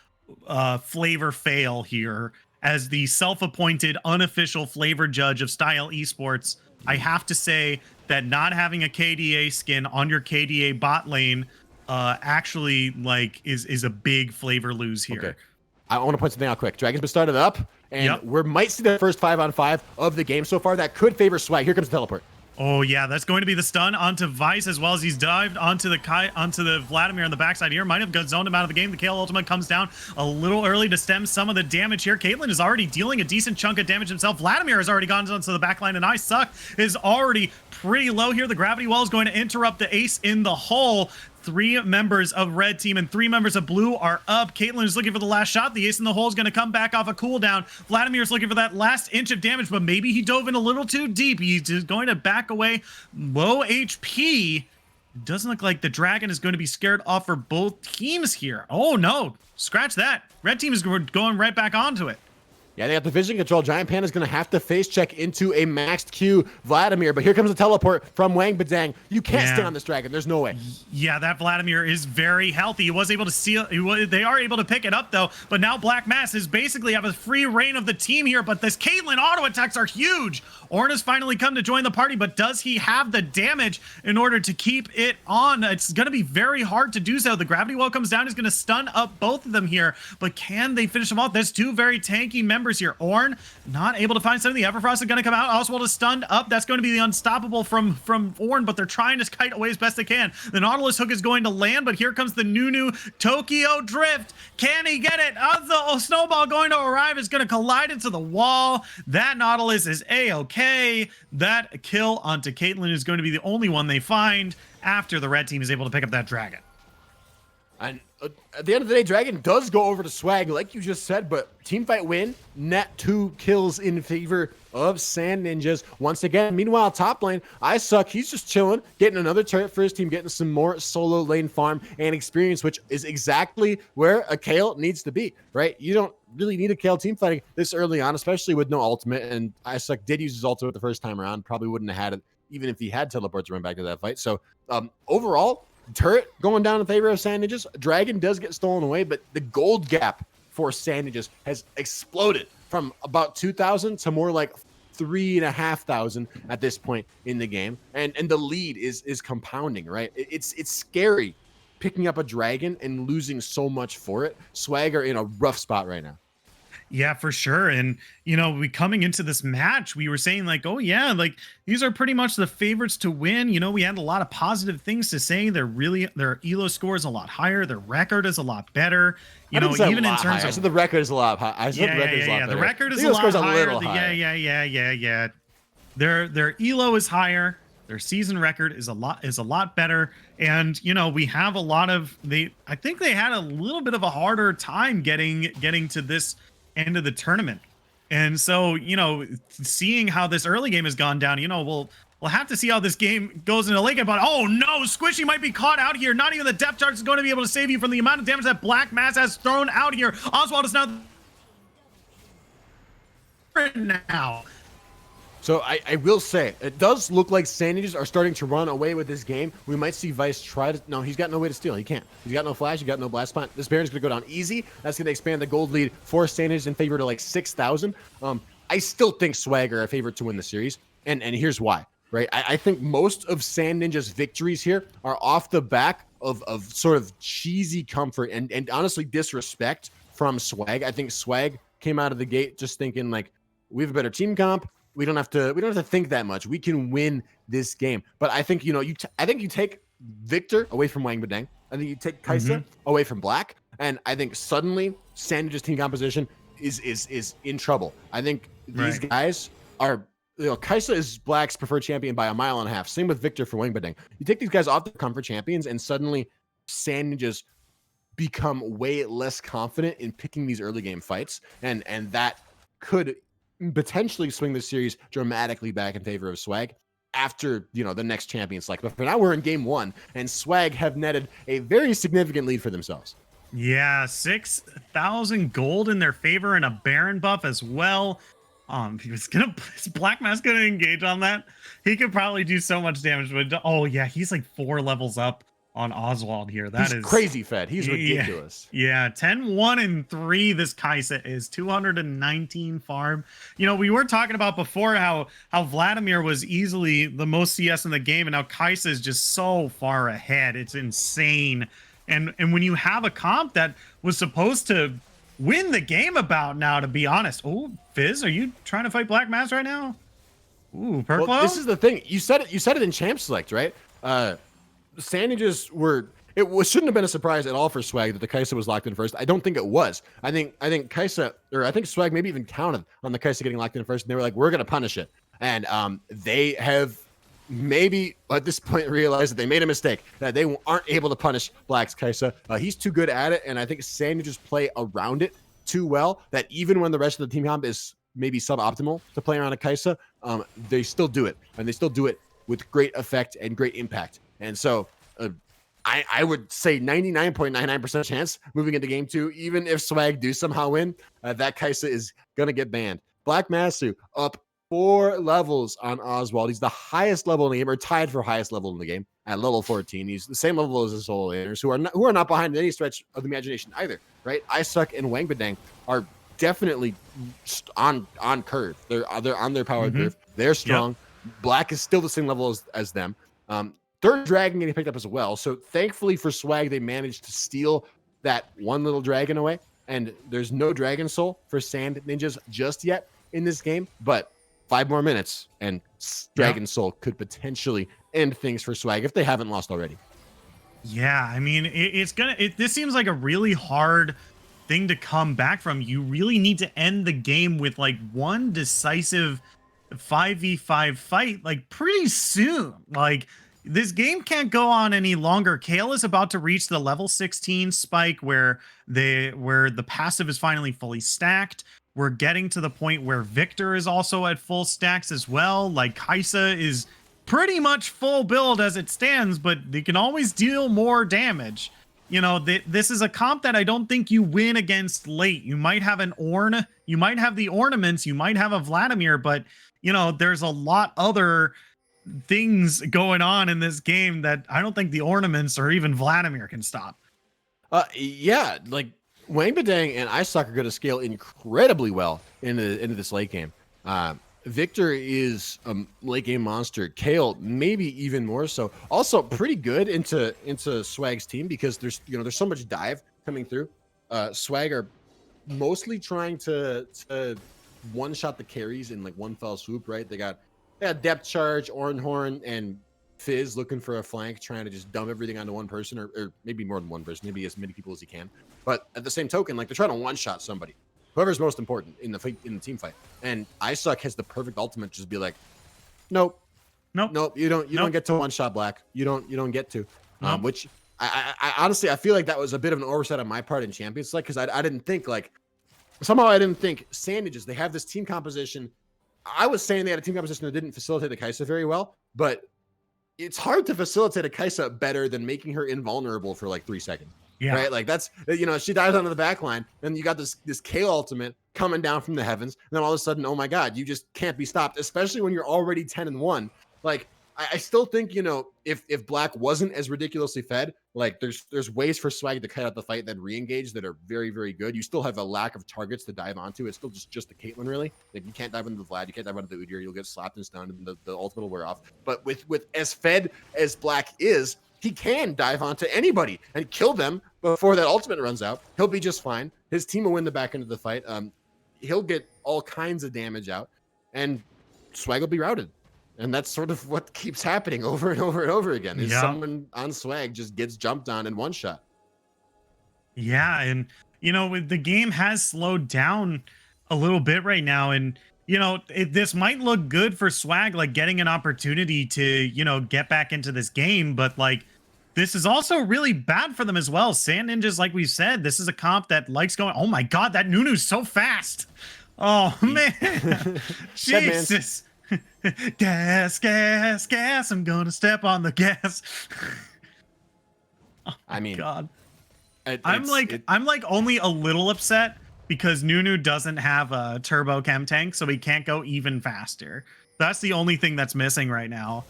flavor fail here. As the self-appointed unofficial flavor judge of Style Esports, I have to say that not having a KDA skin on your KDA bot lane actually is a big flavor lose here. Okay. I want to point something out quick. Dragon's been started up, and we might see the first 5-on-5 of the game so far. That could favor Swag. Here comes the teleport. Oh yeah, that's going to be the stun onto Vice, as well as he's dived onto the Vladimir on the backside here. Might have got zoned him out of the game. The Kale ultimate comes down a little early to stem some of the damage here. Caitlyn is already dealing a decent chunk of damage himself. Vladimir has already gone onto the backline, and Isuck is already pretty low here. The gravity wall is going to interrupt the ace in the hole. 3 members of red team and 3 members of blue are up. Caitlyn is looking for the last shot. The ace in the hole is going to come back off a cooldown. Vladimir is looking for that last inch of damage, but maybe he dove in a little too deep. He's just going to back away. Low HP. Doesn't look like the dragon is going to be scared off for both teams here. Oh no, scratch that. Red team is going right back onto it. Yeah, they got the vision control. Giant Panda's going to have to face check into a maxed Q Vladimir, but here comes a teleport from Wang Badang. You can't stay on this dragon. There's no way. Yeah, that Vladimir is very healthy. He was able to seal. They are able to pick it up, though, but now Black Mass is basically have a free reign of the team here, but this Caitlyn auto attacks are huge. Ornn has finally come to join the party, but does he have the damage in order to keep it on? It's going to be very hard to do so. The gravity well comes down. He's going to stun up both of them here, but can they finish them off? There's 2 very tanky members here. Ornn not able to find something. The Everfrost is going to come out. Oswald is stunned up. That's going to be the unstoppable from Ornn, but they're trying to kite away as best they can. The Nautilus hook is going to land, but here comes the Nunu Tokyo Drift. Can he get it? The snowball going to arrive is going to collide into the wall. That Nautilus is a-okay. That kill onto Caitlyn is going to be the only one they find after the red team is able to pick up that dragon. And at the end of the day, Dragon does go over to Swag, like you just said, but teamfight win, net 2 kills in favor of Sand Ninjas. Once again, meanwhile, top lane, ISuck, he's just chilling, getting another turret for his team, getting some more solo lane farm and experience, which is exactly where a Kayle needs to be, right? You don't really need a Kayle team fighting this early on, especially with no ultimate, and ISuck did use his ultimate the first time around, probably wouldn't have had it even if he had teleport to run back to that fight. So overall, turret going down in favor of Sand Ninjas. Dragon does get stolen away, but the gold gap for Sand Ninjas has exploded from about 2,000 to more like 3,500 at this point in the game, and the lead is compounding. Right, it's scary picking up a dragon and losing so much for it. Swag are in a rough spot right now. Yeah, for sure. And, you know, we coming into this match, we were saying like, oh yeah, like these are pretty much the favorites to win. You know, we had a lot of positive things to say. Their ELO score is a lot higher. Their record is a lot better. You know, even in terms of, I said the record is a lot high. I said the record is a lot better. The record is a lot higher. Yeah. Their ELO is higher. Their season record is a lot better. And, you know, we have a lot of I think they had a little bit of a harder time getting to this end of the tournament. And so, you know, seeing how this early game has gone down, you know, we'll have to see how this game goes in the late game. But oh no, Squishy might be caught out here. Not even the depth charge is going to be able to save you from the amount of damage that Black Mass has thrown out here. Oswald is now So I will say, it does look like Sand Ninjas are starting to run away with this game. We might see Vice try to... No, he's got no way to steal. He can't. He's got no flash. He's got no blast spot. This Baron's going to go down easy. That's going to expand the gold lead for Sand Ninjas in favor to like 6,000. I still think Swag are a favorite to win the series. And here's why, right? I think most of Sand Ninja's victories here are off the back of sort of cheesy comfort and honestly disrespect from Swag. I think Swag came out of the gate just thinking like, we have a better team comp. We don't have to think that much. We can win this game. But I think, you know, I think you take Victor away from Wang Badang. I think you take Kaisa away from Black. And I think suddenly Sand Ninja's team composition is in trouble. I think these guys are, you know, Kaisa is Black's preferred champion by 1.5 miles. Same with Victor for Wang Badang. You take these guys off the comfort champions and suddenly Sand Ninjas become way less confident in picking these early game fights. And that could potentially swing the series dramatically back in favor of Swag after, you know, the next champion select. But for now, we're in game 1, and Swag have netted a very significant lead for themselves. Yeah, 6,000 gold in their favor and a Baron buff as well. Is Black Mass gonna engage on that? He could probably do so much damage, but oh yeah, he's like 4 levels up on Oswald here. He's crazy fed. He's ridiculous. Yeah, 10, 1, and 3. This Kaisa is 219 farm. You know, we were talking about before how Vladimir was easily the most CS in the game, and now Kaisa is just so far ahead. It's insane. And when you have a comp that was supposed to win the game about now, to be honest. Oh, Fizz, are you trying to fight Black Mass right now? Ooh, Perklow? Well, this is the thing. You said it in Champ Select, right? Sand Ninjas shouldn't have been a surprise at all for Swag that the Kaisa was locked in first. I don't think it was. I think Kaisa, or I think Swag maybe even counted on the Kaisa getting locked in first, and they were like, we're gonna punish it. And they have maybe at this point realize that they made a mistake, that they aren't able to punish Black's Kai'Sa. He's too good at it, and I think Sand just play around it too well, that even when the rest of the team comp is maybe suboptimal to play around a Kai'Sa, they still do it, and they still do it with great effect and great impact. And so I would say 99.99% chance moving into game 2, even if Swag do somehow win, that Kai'Sa is going to get banned. Black Masu up 4 levels on Oswald. He's the highest level in the game, or tied for highest level in the game at level 14. He's the same level as the solo laners, who are not behind any stretch of the imagination either, right? Isuck and Wang Badang are definitely on curve. They're on their power curve. They're strong. Yep. Black is still the same level as them. Third dragon getting picked up as well. So thankfully for Swag, they managed to steal that one little dragon away. And there's no Dragon Soul for Sand Ninjas just yet in this game. But 5 more minutes and Dragon Soul could potentially end things for Swag if they haven't lost already. Yeah, I mean, this seems like a really hard thing to come back from. You really need to end the game with like one decisive 5v5 fight like pretty soon. Like, this game can't go on any longer. Kale is about to reach the level 16 spike where the passive is finally fully stacked. We're getting to the point where Victor is also at full stacks as well. Like, Kai'Sa is pretty much full build as it stands, but they can always deal more damage. You know, this is a comp that I don't think you win against late. You might have an Ornn, you might have the ornaments, you might have a Vladimir, but, you know, there's a lot other things going on in this game that I don't think the ornaments or even Vladimir can stop. Yeah, like Wang Badang and Isuck are going to scale incredibly well into this late game. Victor is a late game monster. Kale maybe even more so. Also pretty good into Swag's team because there's so much dive coming through. Swag are mostly trying to one shot the carries in like one fell swoop, right? They got depth charge, Ornhorn, and Fizz looking for a flank, trying to just dump everything onto one person, or maybe more than one person, maybe as many people as he can. But at the same token, like, they're trying to one-shot somebody, whoever's most important in the team fight. And Isuck has the perfect ultimate, just be like, nope, you don't get to one-shot Black. You don't get to. Which I honestly I feel like that was a bit of an oversight on my part in Champions League, because I didn't think Sand Ninjas, they have this team composition. I was saying they had a team composition that didn't facilitate the Kai'Sa very well, but it's hard to facilitate a Kai'Sa better than making her invulnerable for like 3 seconds. Yeah. Right? Like, that's, she dives onto the back line, and you got this Kale ultimate coming down from the heavens, and then all of a sudden, oh my God, you just can't be stopped, especially when you're already 10-1. Like, I still think, if Black wasn't as ridiculously fed, like, there's ways for Swag to cut out the fight, then re-engage, that are very, very good. You still have a lack of targets to dive onto. It's still just the Caitlyn, really. Like, you can't dive into the Vlad, you can't dive into the Udyr, you'll get slapped and stunned, and the ultimate will wear off. But with as fed as Black is, he can dive onto anybody and kill them before that ultimate runs out. He'll be just fine. His team will win the back end of the fight. He'll get all kinds of damage out, and Swag will be routed. And that's sort of what keeps happening over and over and over again. Is someone on Swag just gets jumped on in one shot. Yeah, and the game has slowed down a little bit right now, and this might look good for Swag, like getting an opportunity to get back into this game, but like, this is also really bad for them as well. Sand Ninjas, like we said, this is a comp that likes going, oh my God, that Nunu's so fast. Oh man. Jesus. Gas, gas, gas. I'm gonna step on the gas. Oh, I mean, God. I'm like only a little upset because Nunu doesn't have a turbo chem tank, so he can't go even faster. That's the only thing that's missing right now.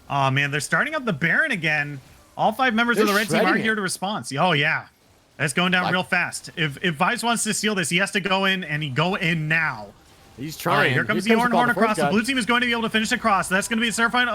Oh man, they're starting up the Baron again. All 5 members of the red team are here to respond. Oh yeah, it's going down real fast. If Vice wants to steal this, he has to go in, and he go in now. He's trying. All right, here comes the Ornhorn across. The blue team is going to be able to finish across. That's going to be a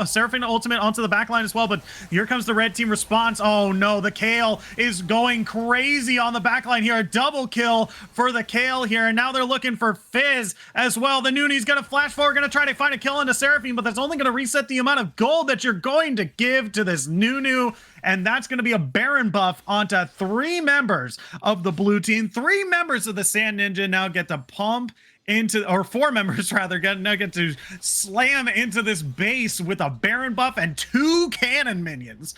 Seraphine ultimate onto the back line as well, but here comes the red team response. Oh no, the Kale is going crazy on the back line here. A double kill for the Kale here, and now they're looking for Fizz as well. The Nuni's going to flash forward, going to try to find a kill into Seraphine, but that's only going to reset the amount of gold that you're going to give to this Nunu, and that's going to be a Baron buff onto 3 members of the blue team. 3 members of the Sand Ninja now get to pump into, or 4 members rather, get to slam into this base with a Baron buff and 2 cannon minions.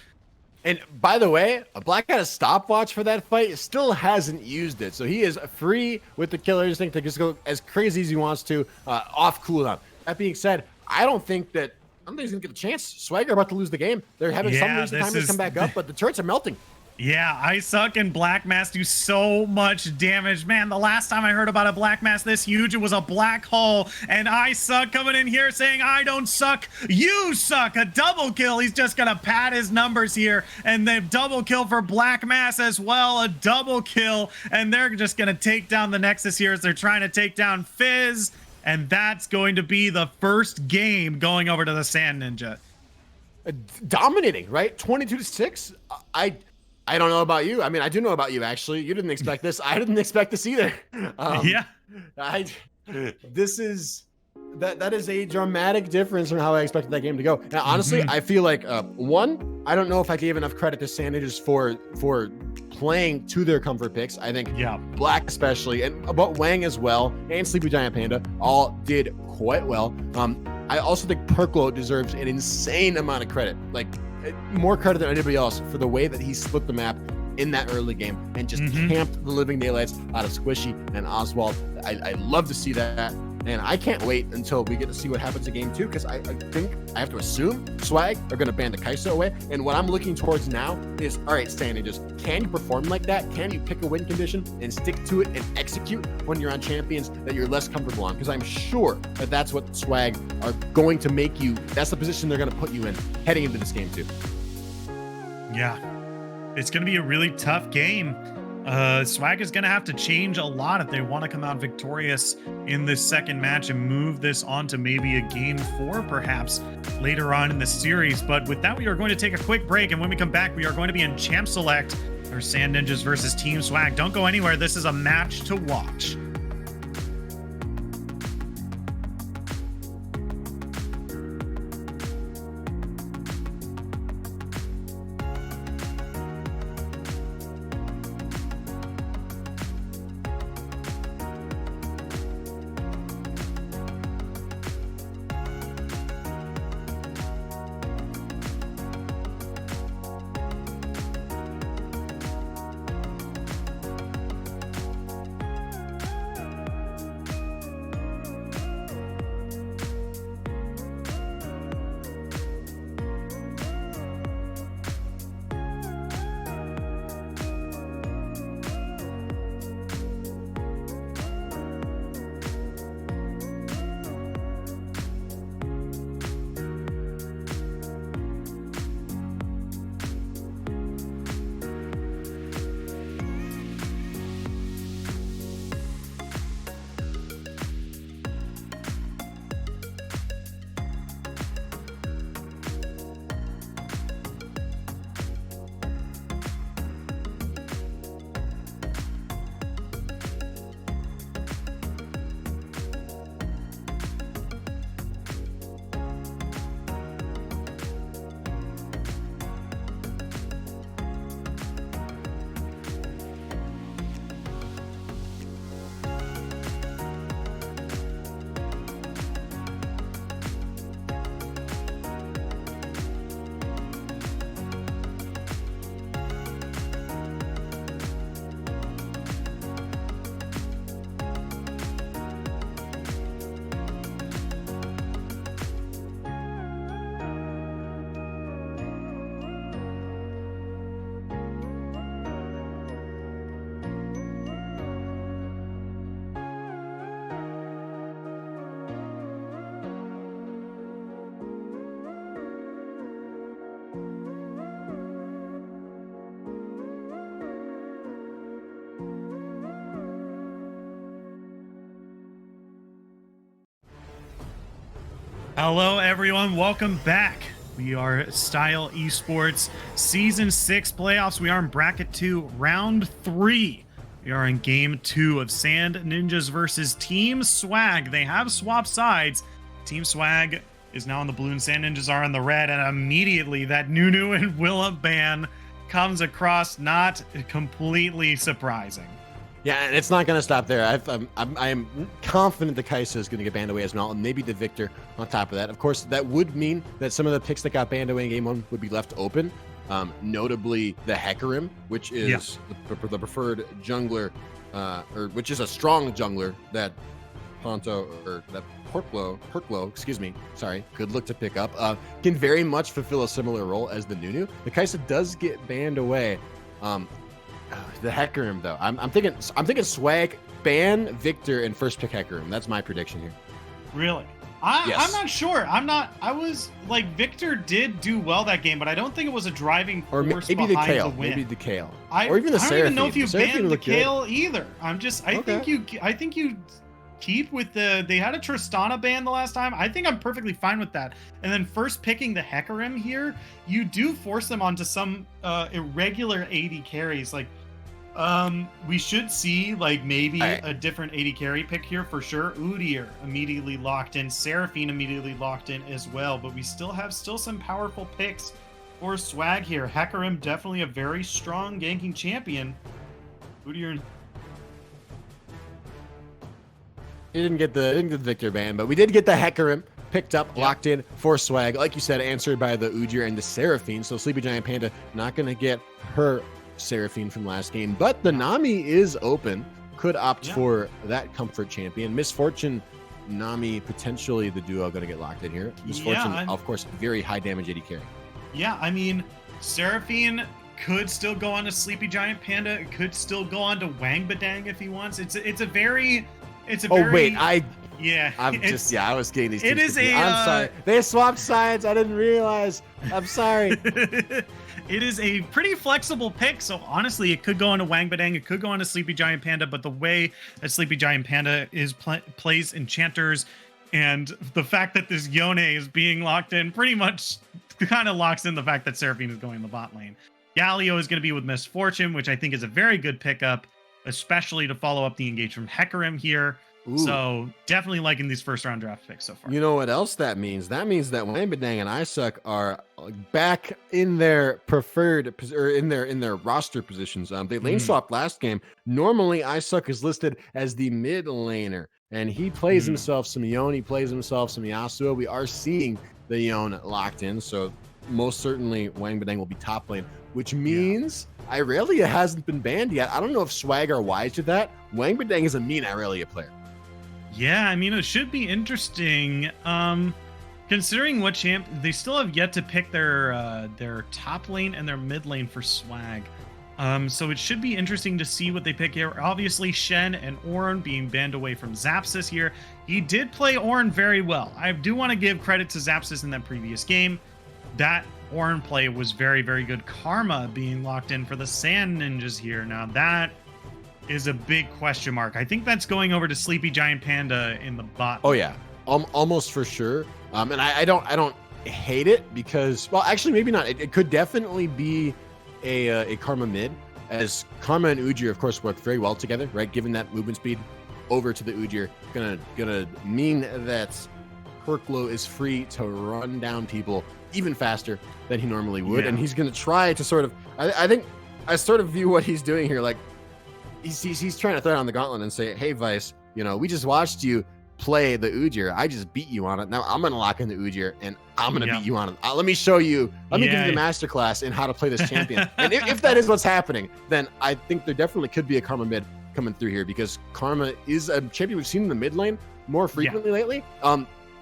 And by the way, Black had a stopwatch for that fight, still hasn't used it. So he is free with the killer instinct to just go as crazy as he wants to, off cooldown. That being said, I don't think he's gonna get a chance. Swagger about to lose the game. They're having some reason time to come back up, but the turrets are melting. Yeah, I Suck and Black Mass do so much damage. Man, the last time I heard about a Black Mass this huge, it was a black hole. And I Suck coming in here saying, I don't suck, you suck. A double kill. He's just going to pad his numbers here. And then double kill for Black Mass as well. A double kill. And they're just going to take down the Nexus here as they're trying to take down Fizz. And that's going to be the first game going over to the Sand Ninja. Dominating, right? 22-6. I don't know about you. I mean, I do know about you, actually. You didn't expect this. I didn't expect this either. Yeah. That is a dramatic difference from how I expected that game to go. Now, honestly, I feel like, one, I don't know if I gave enough credit to Sand Ninjas for playing to their comfort picks. I think Black especially, and about Wang as well, and Sleepy Giant Panda all did quite well. I also think Perklo deserves an insane amount of credit. Like, more credit than anybody else for the way that he split the map in that early game and just camped the living daylights out of Squishy and Oswald. I love to see that, and I can't wait until we get to see what happens in game 2, because I think I have to assume Swag are going to ban the Kai'Sa away, and what I'm looking towards now is, all right, Sand Ninjas, can you perform like that? Can you pick a win condition and stick to it and execute when you're on champions that you're less comfortable on? Because I'm sure that that's what Swag are going to make you, that's the position they're going to put you in heading into this game too. Yeah, it's going to be a really tough game. Swag is going to have to change a lot if they want to come out victorious in this second match and move this on to maybe a game 4 perhaps later on in the series. But with that, we are going to take a quick break, and when we come back, we are going to be in Champ Select or Sand Ninjas versus Team Swag. Don't go anywhere. This is a match to watch. Hello, everyone. Welcome back. We are Style Esports Season 6 playoffs. We are in Bracket 2, Round 3. We are in Game 2 of Sand Ninjas versus Team Swag. They have swapped sides. Team Swag is now in the blue and Sand Ninjas are in the red. And immediately that Nunu and Willa ban comes across, not completely surprising. Yeah, and it's not going to stop there. I'm confident the Kai'Sa is going to get banned away as well, and maybe the Victor on top of that. Of course, that would mean that some of the picks that got banned away in Game 1 would be left open, notably the Hecarim, which is the preferred jungler, or which is a strong jungler that Ponto, or that Perklo, excuse me, sorry, good look to pick up, can very much fulfill a similar role as the Nunu. The Kai'Sa does get banned away. The Hecarim, though, I'm thinking Swag ban Victor and first pick Hecarim. That's my prediction here. Really? Yes. I'm not sure. I was like, Victor did do well that game, but I think it was a driving force maybe the behind Kale, the win. maybe the Kale, or even the Seraphine. I don't even know if you banned the Kale either. I think you keep with they had a Tristana ban the last time. I think I'm perfectly fine with that. And then first picking the Hecarim here, you do force them onto some irregular AD carries. Like, we should see like maybe a different AD carry pick here for sure. Udyr immediately locked in, Seraphine immediately locked in as well, but we still have some powerful picks for Swag here. Hecarim definitely a very strong ganking champion. Udyr. He didn't get the Victor ban, but we did get the Hecarim picked up, locked in for Swag. Like you said, answered by the Udyr and the Seraphine. So Sleepy Giant Panda not going to get her Seraphine from last game, but the Nami is open. Could opt for that comfort champion. Misfortune, Nami, potentially the duo going to get locked in here. Misfortune, of course, very high damage AD carry. Yeah, I mean, Seraphine could still go on to Sleepy Giant Panda. It could still go on to Wang Badang if he wants. It's a very I was getting these. I'm sorry. They swapped sides. I didn't realize. I'm sorry. It is a pretty flexible pick. So honestly, it could go on to Wang Badang. It could go on to Sleepy Giant Panda. But the way that Sleepy Giant Panda plays enchanters, and the fact that this Yone is being locked in, pretty much kind of locks in the fact that Seraphine is going in the bot lane. Galio is going to be with Misfortune, which I think is a very good pickup, especially to follow up the engage from Hecarim here. Ooh. So definitely liking these first round draft picks so far. You know what else that means? That means that Wang Badang and Isaac are back in their preferred, or in their roster positions. They lane swapped last game. Normally Isaac is listed as the mid laner, and he plays himself some Yone, he plays himself some Yasuo. We are seeing the Yone locked in, so most certainly Wang Badang will be top lane, which means Irelia hasn't been banned yet. I don't know if Swag are wise to that. Wang Badang is a mean Irelia player. Yeah, I mean, it should be interesting. Considering what champ they still have yet to pick their top lane and their mid lane for Swag. So it should be interesting to see what they pick here. Obviously, Shen and Ornn being banned away from Zapsis here. He did play Ornn very well. I do want to give credit to Zapsis in that previous game. That Ornn play was very, very good. Karma being locked in for the Sand Ninjas here. Now that is a big question mark. I think that's going over to Sleepy Giant Panda in the bot. Oh yeah, almost for sure. And I don't hate it because, well, actually maybe not. It could definitely be a Karma mid, as Karma and Udyr of course work very well together, right? Given that movement speed over to the Udyr, gonna mean that Perklo is free to run down people even faster than he normally would, and he's gonna try to sort of. I think I sort of view what he's doing here like. He's trying to throw down the gauntlet and say, hey, Vice, we just watched you play the Udyr. I just beat you on it. Now I'm going to lock in the Udyr, and I'm going to beat you on it. Let me show you. Let me give you the masterclass in how to play this champion. And if that is what's happening, then I think there definitely could be a Karma mid coming through here, because Karma is a champion we've seen in the mid lane more frequently lately.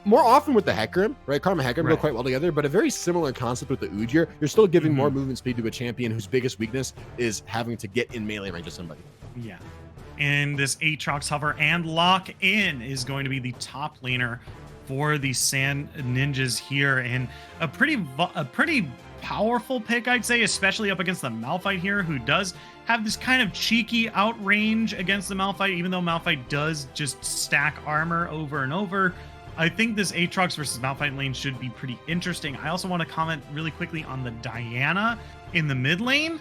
More often with the Hecarim, right? Karma Hecarim go quite well together, but a very similar concept with the Udyr. You're still giving more movement speed to a champion whose biggest weakness is having to get in melee range of somebody. Yeah. And this Aatrox hover and lock in is going to be the top laner for the Sand Ninjas here, and a pretty powerful pick, I'd say, especially up against the Malphite here, who does have this kind of cheeky outrange against the Malphite, even though Malphite does just stack armor over and over. I think this Aatrox versus Malphite lane should be pretty interesting. I also want to comment really quickly on the Diana in the mid lane.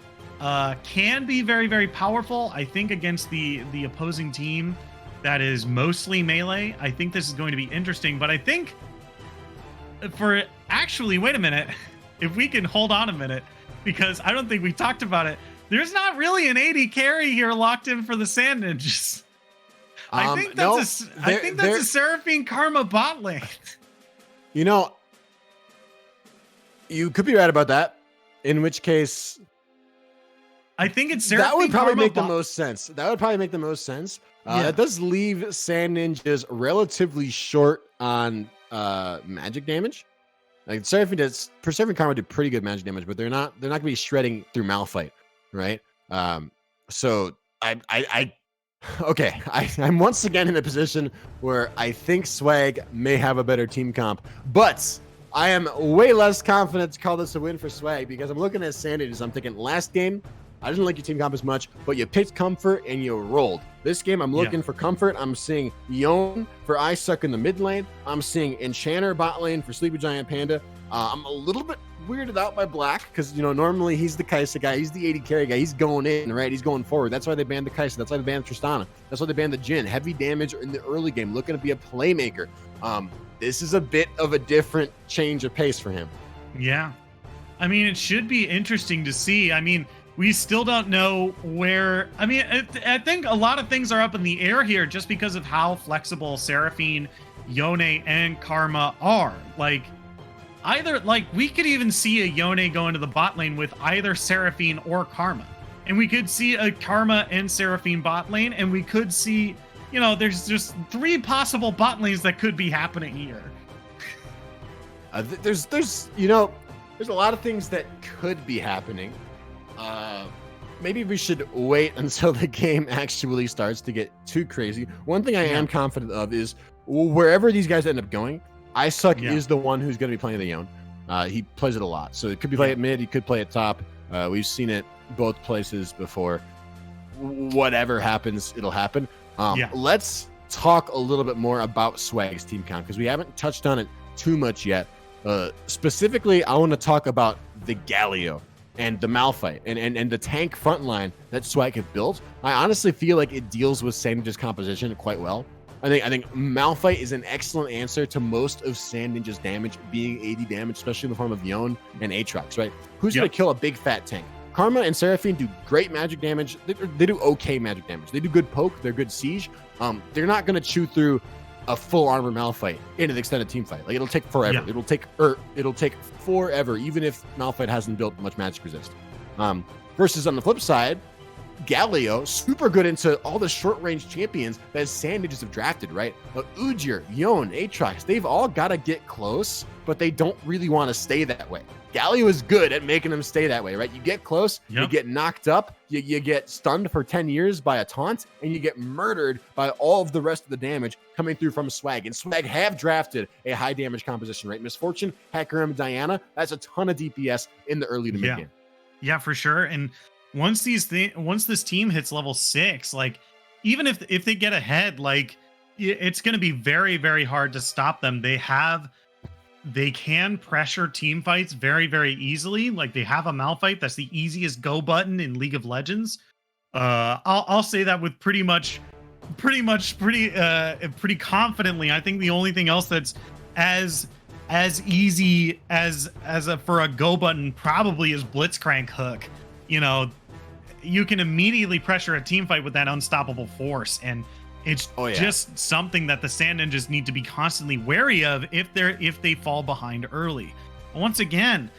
Can be very, very powerful. I think against the opposing team that is mostly melee, I think this is going to be interesting. But I think wait a minute, if we can hold on a minute, because I don't think we talked about it. there's not really an AD carry here locked in for the Sand Ninjas. I think that's a Seraphine Karma bot lane. You know, you could be right about that. In which case, I think it's Seraphine that would probably Karma make the most sense. That does leave Sand Ninjas relatively short on magic damage. Like Seraphine Karma did pretty good magic damage, but they're not gonna be shredding through Malphite, right? So I'm once again in a position where I think Swag may have a better team comp, but I am way less confident to call this a win for Swag because I'm looking at Sand Ninjas. I'm thinking last game, I didn't like your team comp as much, but you picked Comfort and you rolled. This game, I'm looking for Comfort. I'm seeing Yone for I Suck in the mid lane. I'm seeing Enchanter bot lane for Sleepy Giant Panda. I'm a little bit weirded out by Black because, normally he's the Kai'Sa guy. He's the AD carry guy. He's going in, right? He's going forward. That's why they banned the Kai'Sa. That's why they banned Tristana. That's why they banned the Jhin. Heavy damage in the early game, looking to be a playmaker. This is a bit of a different change of pace for him. Yeah. I mean, it should be interesting to see. I mean, we still don't know where. I mean, I think a lot of things are up in the air here just because of how flexible Seraphine, Yone, and Karma are. We could even see a Yone go into the bot lane with either Seraphine or Karma. And we could see a Karma and Seraphine bot lane, and we could see, there's just 3 possible bot lanes that could be happening here. There's a lot of things that could be happening. Maybe we should wait until the game actually starts to get too crazy. One thing I am confident of is wherever these guys end up going, I Suck is the one who's going to be playing the Yone. He plays it a lot. So it could be play at mid, he could play at top. We've seen it both places before. Whatever happens, it'll happen. Let's talk a little bit more about Swag's team count because we haven't touched on it too much yet. Specifically, I want to talk about the Galio and the Malphite and the tank front line that Swag have built. I honestly feel like it deals with Sand Ninja's composition quite well. I think Malphite is an excellent answer to most of Sand Ninja's damage being AD damage, especially in the form of Yone and Aatrox, right? Who's going to kill a big fat tank? Karma and Seraphine do great magic damage. They do okay magic damage. They do good poke. They're good siege. They're not going to chew through a full armor Malphite in an extended team fight. Like, it'll take forever. It'll take forever, even if Malphite hasn't built much magic resist. Versus on the flip side, Galio, super good into all the short range champions that Sand Ninjas have drafted, right? But Ujir, Yone, Aatrox, they've all got to get close, but they don't really want to stay that way. Galio is good at making them stay that way, right? You get close, you get knocked up, you get stunned for 10 years by a taunt, and you get murdered by all of the rest of the damage coming through from Swag. And Swag have drafted a high damage composition, right? Misfortune, Hecarim, Diana, that's a ton of DPS in the early to mid game. Yeah, for sure. And once this team hits level 6, even if they get ahead, it's going to be very, very hard to stop them. They can pressure team fights very, very easily. They have a Malphite that's the easiest go button in League of Legends. I'll say that with pretty confidently. I think the only thing else that's as easy as for a go button probably is Blitzcrank Hook. You can immediately pressure a team fight with that unstoppable force, and it's just something that the Sand Ninjas need to be constantly wary of if they fall behind early. Once again,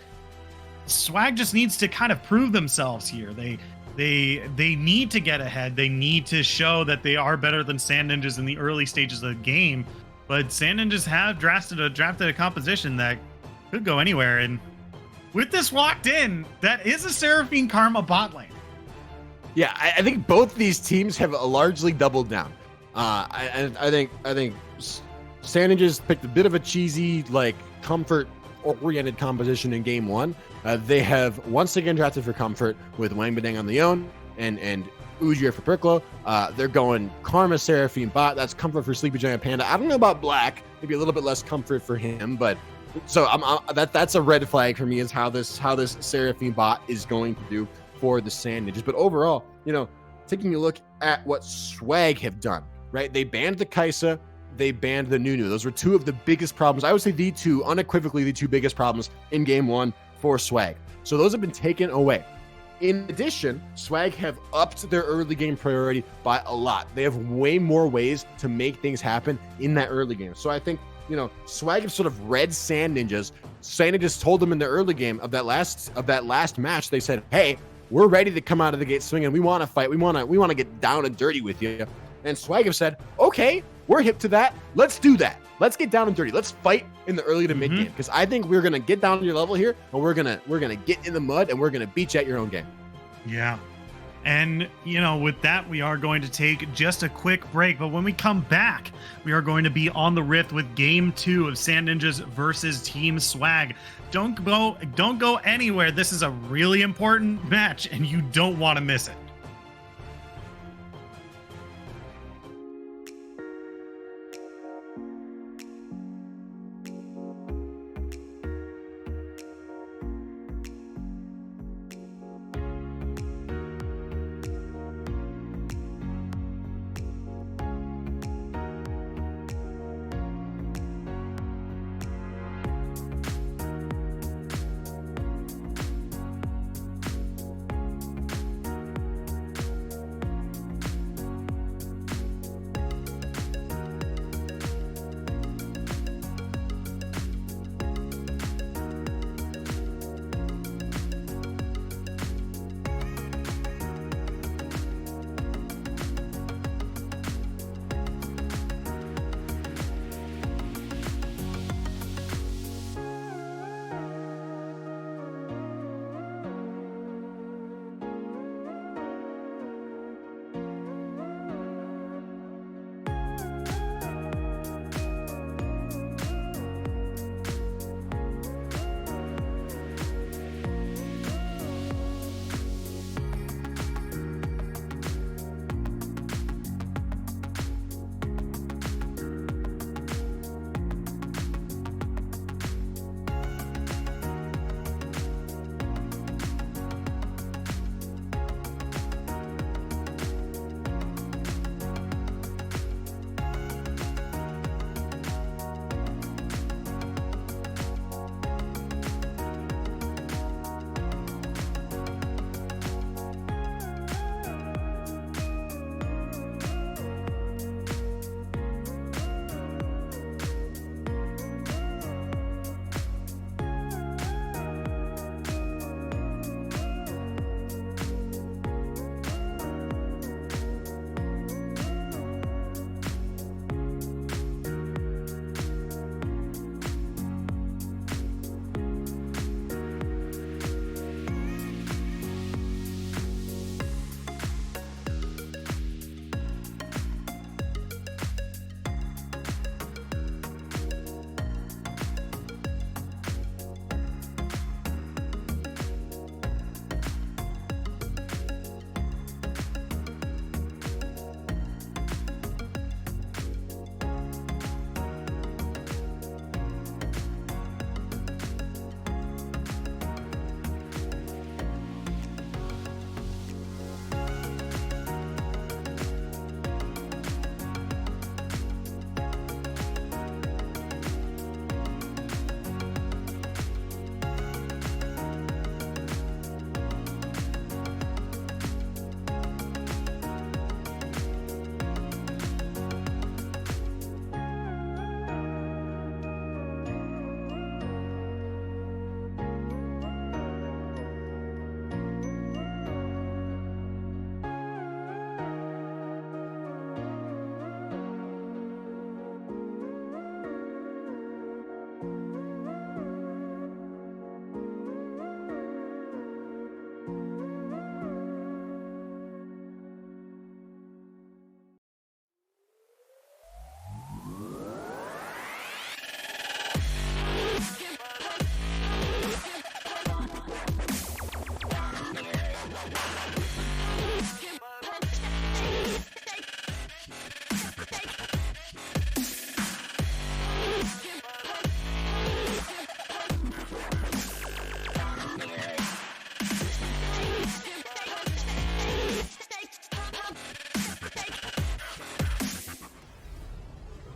Swag just needs to kind of prove themselves here. They need to get ahead. They need to show that they are better than Sand Ninjas in the early stages of the game. But Sand Ninjas have drafted a composition that could go anywhere, and with this locked in, that is a Seraphine Karma bot lane. Yeah, I think both these teams have largely doubled down. I think Sand Ninjas picked a bit of a cheesy, comfort-oriented composition in game 1. They have once again drafted for comfort with Wang Badang on the Yone and Ujir for Pricklo. They're going Karma Seraphine bot. That's comfort for Sleepy Giant Panda. I don't know about Black. Maybe a little bit less comfort for him, but so that's a red flag for me is how this Seraphine bot is going to do for the Sand Ninjas. But overall, taking a look at what Swag have done, right? They banned the Kai'Sa, they banned the Nunu. Those were 2 of the biggest problems. I would say unequivocally the 2 biggest problems in game 1 for Swag. So those have been taken away. In addition, Swag have upped their early game priority by a lot. They have way more ways to make things happen in that early game. So I think, Swag have sort of read Sand Ninjas. Sand Ninjas told them in the early game of that last match, they said, "Hey, we're ready to come out of the gate swinging. We want to fight. We want to get down and dirty with you." And Swag have said, "Okay, we're hip to that. Let's do that. Let's get down and dirty. Let's fight in the early to mid game, because I think we're gonna get down to your level here, and we're gonna get in the mud, and we're gonna beat you at your own game." Yeah. And, with that, we are going to take just a quick break. But when we come back, we are going to be on the Rift with Game 2 of Sand Ninjas versus Team Swag. Don't go anywhere. This is a really important match, and you don't want to miss it.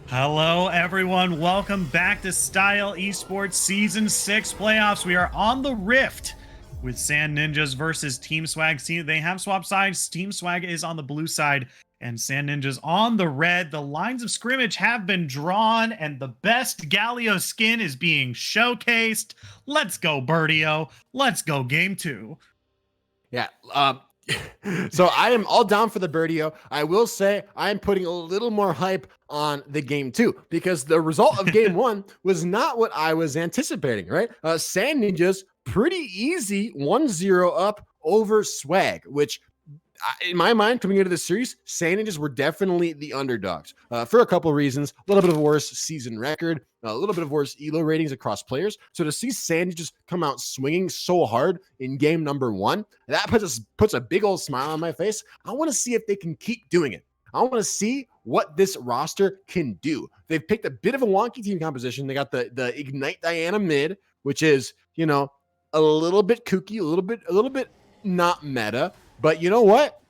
Hello, everyone. Welcome back to Style Esports Season 6 playoffs. We are on the Rift with Sand Ninjas versus Team Swag. See, they have swapped sides. Team Swag is on the blue side and Sand Ninjas on the red. The lines of scrimmage have been drawn and the best Galio skin is being showcased. Let's go, Birdio. Let's go game 2. Yeah. So I am all down for the Birdio. I will say I'm putting a little more hype on the game 2 because the result of game 1 was not what I was anticipating, right? Sand Ninjas, pretty easy 1-0 up over Swag, which in my mind, coming into this series, Sand Ninjas were definitely the underdogs for a couple of reasons. A little bit of a worse season record, a little bit of worse ELO ratings across players. So to see Sand Ninjas come out swinging so hard in game number 1, that puts a big old smile on my face. I want to see if they can keep doing it. I want to see what this roster can do. They've picked a bit of a wonky team composition. They got the Ignite Diana mid, which is, a little bit kooky, a little bit not meta. But you know what?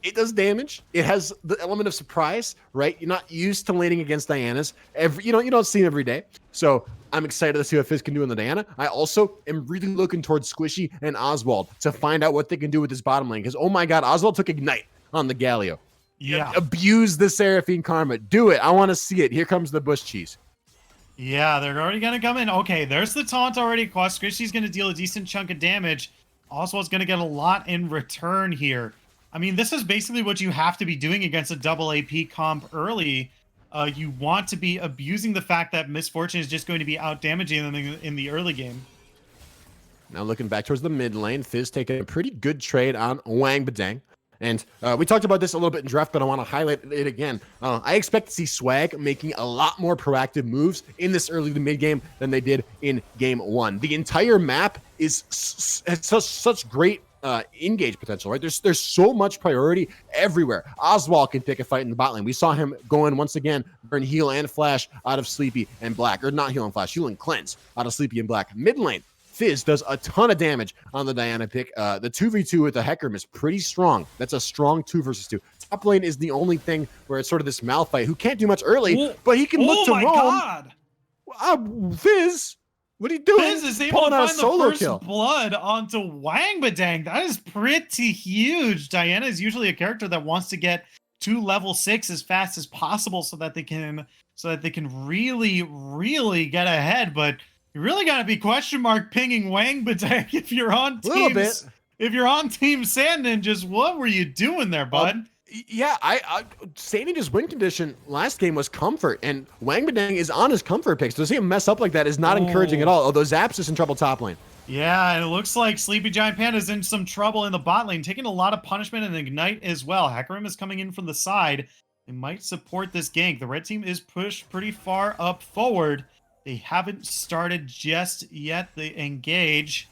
It does damage. It has the element of surprise, right? You're not used to laning against Dianas. You don't see them every day. So I'm excited to see what Fizz can do in the Diana. I also am really looking towards Squishy and Oswald to find out what they can do with this bottom lane. Because, oh my God, Oswald took Ignite on the Galio. Yeah. Abuse the Seraphine Karma. Do it. I want to see it. Here comes the Bush Cheese. Yeah, they're already going to come in. Okay, there's the taunt already. Squishy's going to deal a decent chunk of damage. Oswald's going to get a lot in return here. I mean, this is basically what you have to be doing against a double AP comp early. You want to be abusing the fact that Misfortune is just going to be out damaging them in the early game. Now looking back towards the mid lane, Fizz taking a pretty good trade on Wang Badang. And we talked about this a little bit in draft, but I want to highlight it again. I expect to see Swag making a lot more proactive moves in this early to mid game than they did in game 1. The entire map has such great engage potential, right? There's so much priority everywhere. Oswald can pick a fight in the bot lane. We saw him going once again, burn heal and flash out of Sleepy and Black, or not heal and flash, heal and cleanse out of Sleepy and Black. Mid lane, Fizz does a ton of damage on the Diana pick. The 2v2 with the Hecarim is pretty strong. That's a strong 2 versus 2. Top lane is the only thing where it's sort of this Malphite who can't do much early, but he can look to roam. Oh my God! Fizz, what are you doing? Fizz is able to find the first blood onto Wang Badang. That is pretty huge. Diana is usually a character that wants to get to level 6 as fast as possible so that they can really get ahead, but you really got to be question mark pinging Wang Badang if you're on teams. If you're on Team Sand Ninjas, what were you doing there, bud? Yeah, Sand Ninja's win condition last game was comfort, and Wang Badang is on his comfort pick. So to see him mess up like that is not encouraging at all. Although Zaps is in trouble top lane. Yeah, and it looks like Sleepy Giant Panda's in some trouble in the bot lane, taking a lot of punishment and Ignite as well. Hecarim is coming in from the side. They might support this gank. The red team is pushed pretty far up forward. They haven't started just yet. They engage.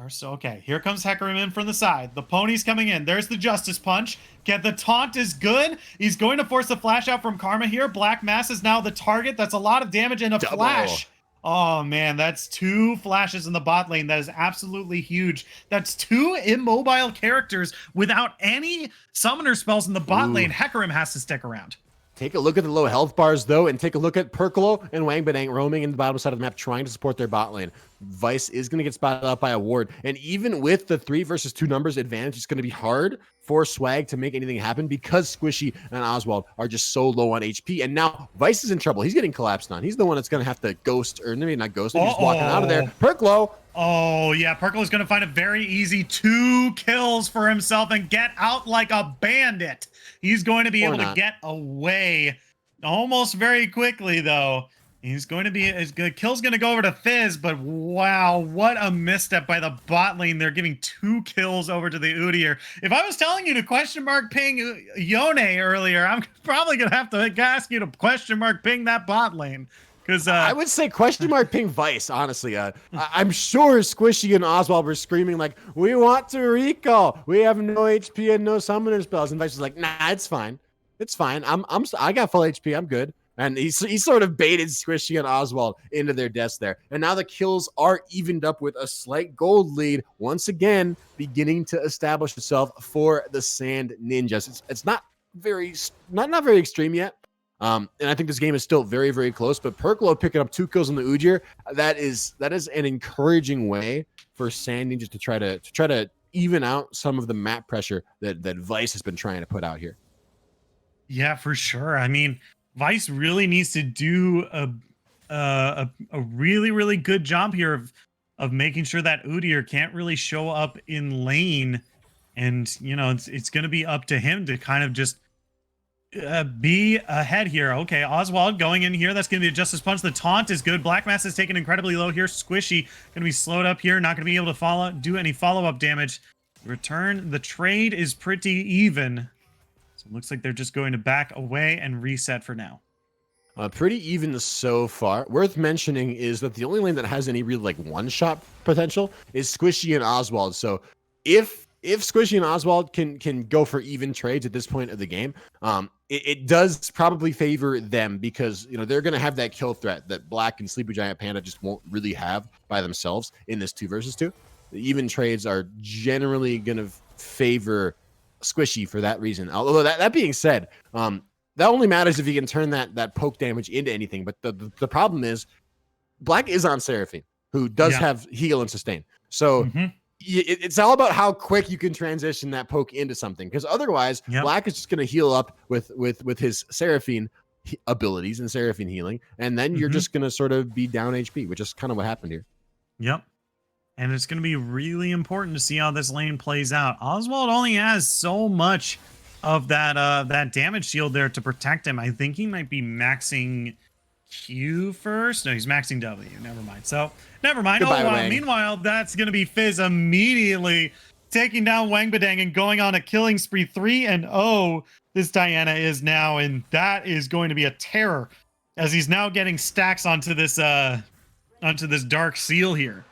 So, okay, here comes Hecarim in from the side. The pony's coming in. There's the Justice Punch. Get the taunt is good. He's going to force the flash out from Karma here. Black Mass is now the target. That's a lot of damage and a flash. Oh, man, that's 2 flashes in the bot lane. That is absolutely huge. That's 2 immobile characters without any summoner spells in the bot lane. Hecarim has to stick around. Take a look at the low health bars, though, and take a look at Perkalo and Wang Badang roaming in the bottom side of the map, trying to support their bot lane. Vice is going to get spotted out by a ward, and even with the 3 versus 2 numbers advantage, it's going to be hard for Swag to make anything happen because Squishy and Oswald are just so low on HP, and now Vice is in trouble. He's getting collapsed on. He's the one that's going to have to ghost, or maybe not ghost, he's just walking out of there. Perkalo! Oh, yeah, Perkalo is going to find a very easy 2 kills for himself and get out like a bandit. He's going to be able to get away almost very quickly, though. He's going to be as good. Kill's going to go over to Fizz, but wow, what a misstep by the bot lane. They're giving 2 kills over to the Udyr. If I was telling you to question mark ping Yone earlier, I'm probably going to have to ask you to question mark ping that bot lane. I would say question mark ping Vice, honestly. I'm sure Squishy and Oswald were screaming like, we want to recall. We have no HP and no summoner spells. And Vice was like, nah, it's fine. It's fine. I got full HP. I'm good. And he sort of baited Squishy and Oswald into their deaths there. And now the kills are evened up with a slight gold lead, once again beginning to establish itself for the Sand Ninjas. It's not very extreme yet. And I think this game is still very, very close, but Perkalo picking up 2 kills on the Udyr, that is an encouraging way for Sand Ninjas to try to even out some of the map pressure that Vice has been trying to put out here. Yeah, for sure. I mean, Vice really needs to do a really really good job here of making sure that Udyr can't really show up in lane, and it's going to be up to him to kind of just be ahead here. Okay, Oswald going in here. That's going to be a Justice Punch. The taunt is good. Black Mass is taken incredibly low here. Squishy going to be slowed up here. Not going to be able to do any follow-up damage. Return. The trade is pretty even. So it looks like they're just going to back away and reset for now. Pretty even so far. Worth mentioning is that the only lane that has any real like one-shot potential is Squishy and Oswald. So if Squishy and Oswald can go for even trades at this point of the game, it does probably favor them, because they're going to have that kill threat that Black and Sleepy Giant Panda just won't really have by themselves in this 2 versus 2. The even trades are generally going to favor Squishy for that reason. Although that being said, that only matters if you can turn that poke damage into anything. But the problem is Black is on Seraphine, who does have heal and sustain. So it's all about how quick you can transition that poke into something, because otherwise Black is just going to heal up with his Seraphine abilities and Seraphine healing, and then you're just going to sort of be down HP, which is kind of what happened here. Yep. And it's going to be really important to see how this lane plays out. Oswald only has so much of that damage shield there to protect him. I think he might be maxing Q first. No, he's maxing W. Never mind. So, never mind. Goodbye, Meanwhile, that's going to be Fizz immediately taking down Wangbadang and going on a killing spree. 3-0 this Diana is now, and that is going to be a terror, as he's now getting stacks onto this Dark Seal here.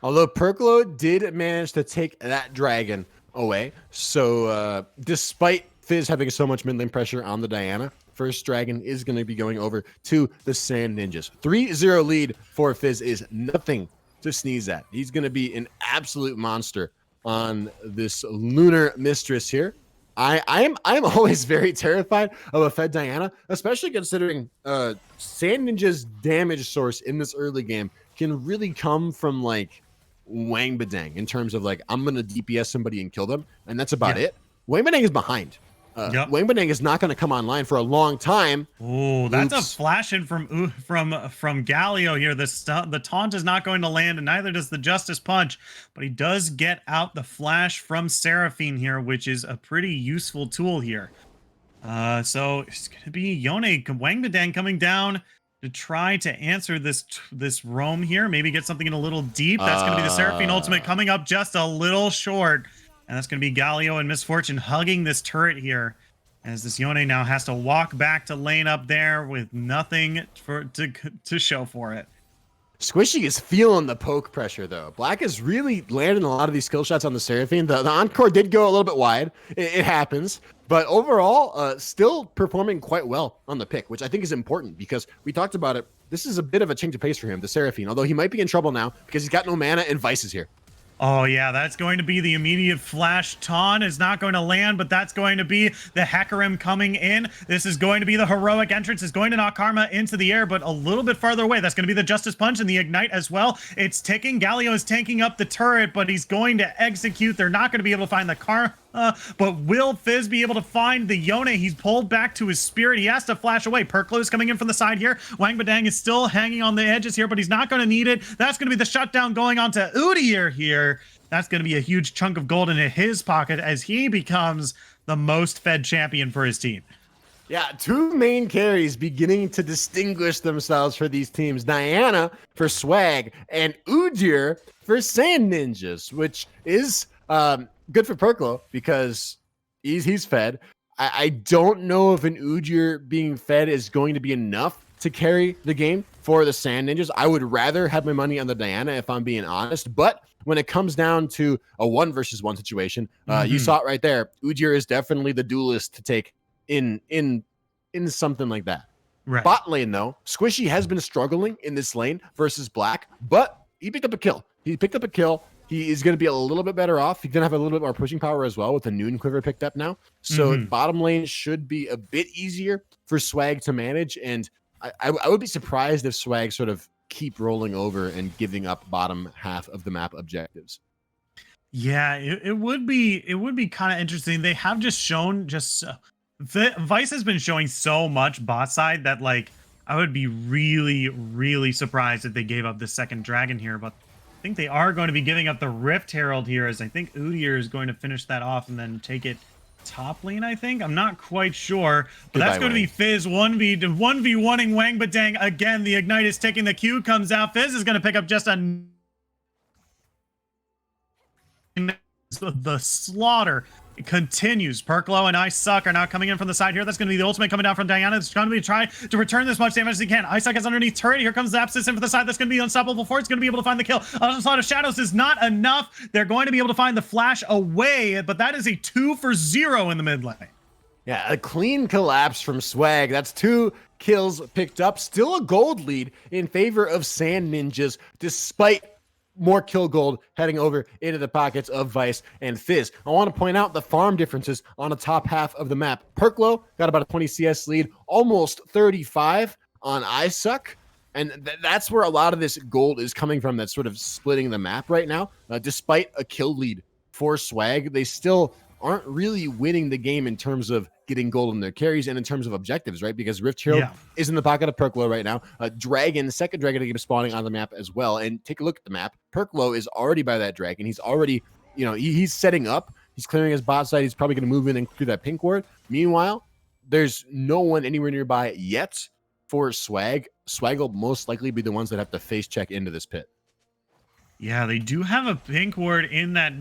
Although Perklo did manage to take that dragon away. So despite Fizz having so much mid lane pressure on the Diana, first dragon is going to be going over to the Sand Ninjas. 3-0 lead for Fizz is nothing to sneeze at. He's going to be an absolute monster on this Lunar Mistress here. I'm always very terrified of a fed Diana, especially considering Sand Ninja's damage source in this early game can really come from like Wangbadang, in terms of like, I'm gonna DPS somebody and kill them, and that's about it. Wangbadang is behind. Wangbadang is not going to come online for a long time. Oh, that's a flash in from Galio here. The taunt is not going to land, and neither does the Justice Punch, but he does get out the flash from Seraphine here, which is a pretty useful tool here. So it's going to be Yone Wangbadang coming down to try to answer this roam here. Maybe get something in a little deep. That's going to be the Seraphine ultimate coming up just a little short. And that's going to be Galio and Misfortune hugging this turret here, as this Yone now has to walk back to lane up there with nothing to show for it. Squishy is feeling the poke pressure, though. Black is really landing a lot of these skill shots on the Seraphine. The Encore did go a little bit wide. It happens. But overall, still performing quite well on the pick, which I think is important, because we talked about it. This is a bit of a change of pace for him, the Seraphine, although he might be in trouble now because he's got no mana and Vice is here. Oh, yeah, that's going to be the immediate flash. Taunt is not going to land, but that's going to be the Hecarim coming in. This is going to be the heroic entrance. Is going to knock Karma into the air, but a little bit farther away. That's going to be the Justice Punch and the Ignite as well. It's ticking. Galio is tanking up the turret, but he's going to execute. They're not going to be able to find the Karma. But will Fizz be able to find the Yone? He's pulled back to his spirit. He has to flash away. Perklo is coming in from the side here. Wangbadang is still hanging on the edges here, but he's not going to need it. That's going to be the shutdown going on to Udyr here. That's going to be a huge chunk of gold in his pocket as he becomes the most fed champion for his team. Yeah, two main carries beginning to distinguish themselves for these teams. Diana for Swag and Udyr for Sand Ninjas, which is good for Perklo because he's fed. I don't know if an Udyr being fed is going to be enough to carry the game for the Sand Ninjas. I would rather have my money on the Diana, if I'm being honest. But when it comes down to a 1 versus 1 situation, you saw it right there. Udyr is definitely the duelist to take in something like that. Right. Bot lane, though, Squishy has been struggling in this lane versus Black, but he picked up a kill. He is going to be a little bit better off. He's going to have a little bit more pushing power as well with the Noon Quiver picked up now. So bottom lane should be a bit easier for Swag to manage. And I would be surprised if Swag sort of keep rolling over and giving up bottom half of the map objectives. Yeah, it would be kind of interesting. They have just shown Vice has been showing so much bot side that like I would be really surprised if they gave up the second dragon here, but I think they are going to be giving up the Rift Herald here, as I think Udyr is going to finish that off and then take it top lane, I think. I'm not quite sure, but that's going to be Fizz 1v1ing Wang Badang again. The Ignite is ticking, the Q comes out. Fizz is going to pick up just a the slaughter continues. Perklo and Icesuck are now coming in from the side here. That's going to be the ultimate coming down from Diana. It's going to be trying to return this much damage as he can. Icesuck is underneath turret. Here comes Zapsis in for the side. That's going to be unstoppable for it. It's going to be able to find the kill. Onslaught of Shadows is not enough. They're going to be able to find the flash away, but that is a 2 for 0 in the mid lane. Yeah, a clean collapse from Swag. That's 2 kills picked up. Still a gold lead in favor of Sand Ninjas, despite more kill gold heading over into the pockets of Vice and Fizz. I want to point out the farm differences on the top half of the map. Perklo got about a 20 CS lead, almost 35 on Icesuck. And that's where a lot of this gold is coming from, that's sort of splitting the map right now. Despite a kill lead for Swag, they still aren't really winning the game in terms of getting gold in their carries and in terms of objectives, right? Because Rift Herald is in the pocket of Perklo right now. Dragon, second dragon to keep spawning on the map as well. And take a look at the map. Perklo is already by that dragon. He's already, you know, he's setting up. He's clearing his bot side. He's probably going to move in and clear that pink ward. Meanwhile, there's no one anywhere nearby yet for Swag. Swag will most likely be the ones that have to face check into this pit. Yeah, they do have a pink ward in that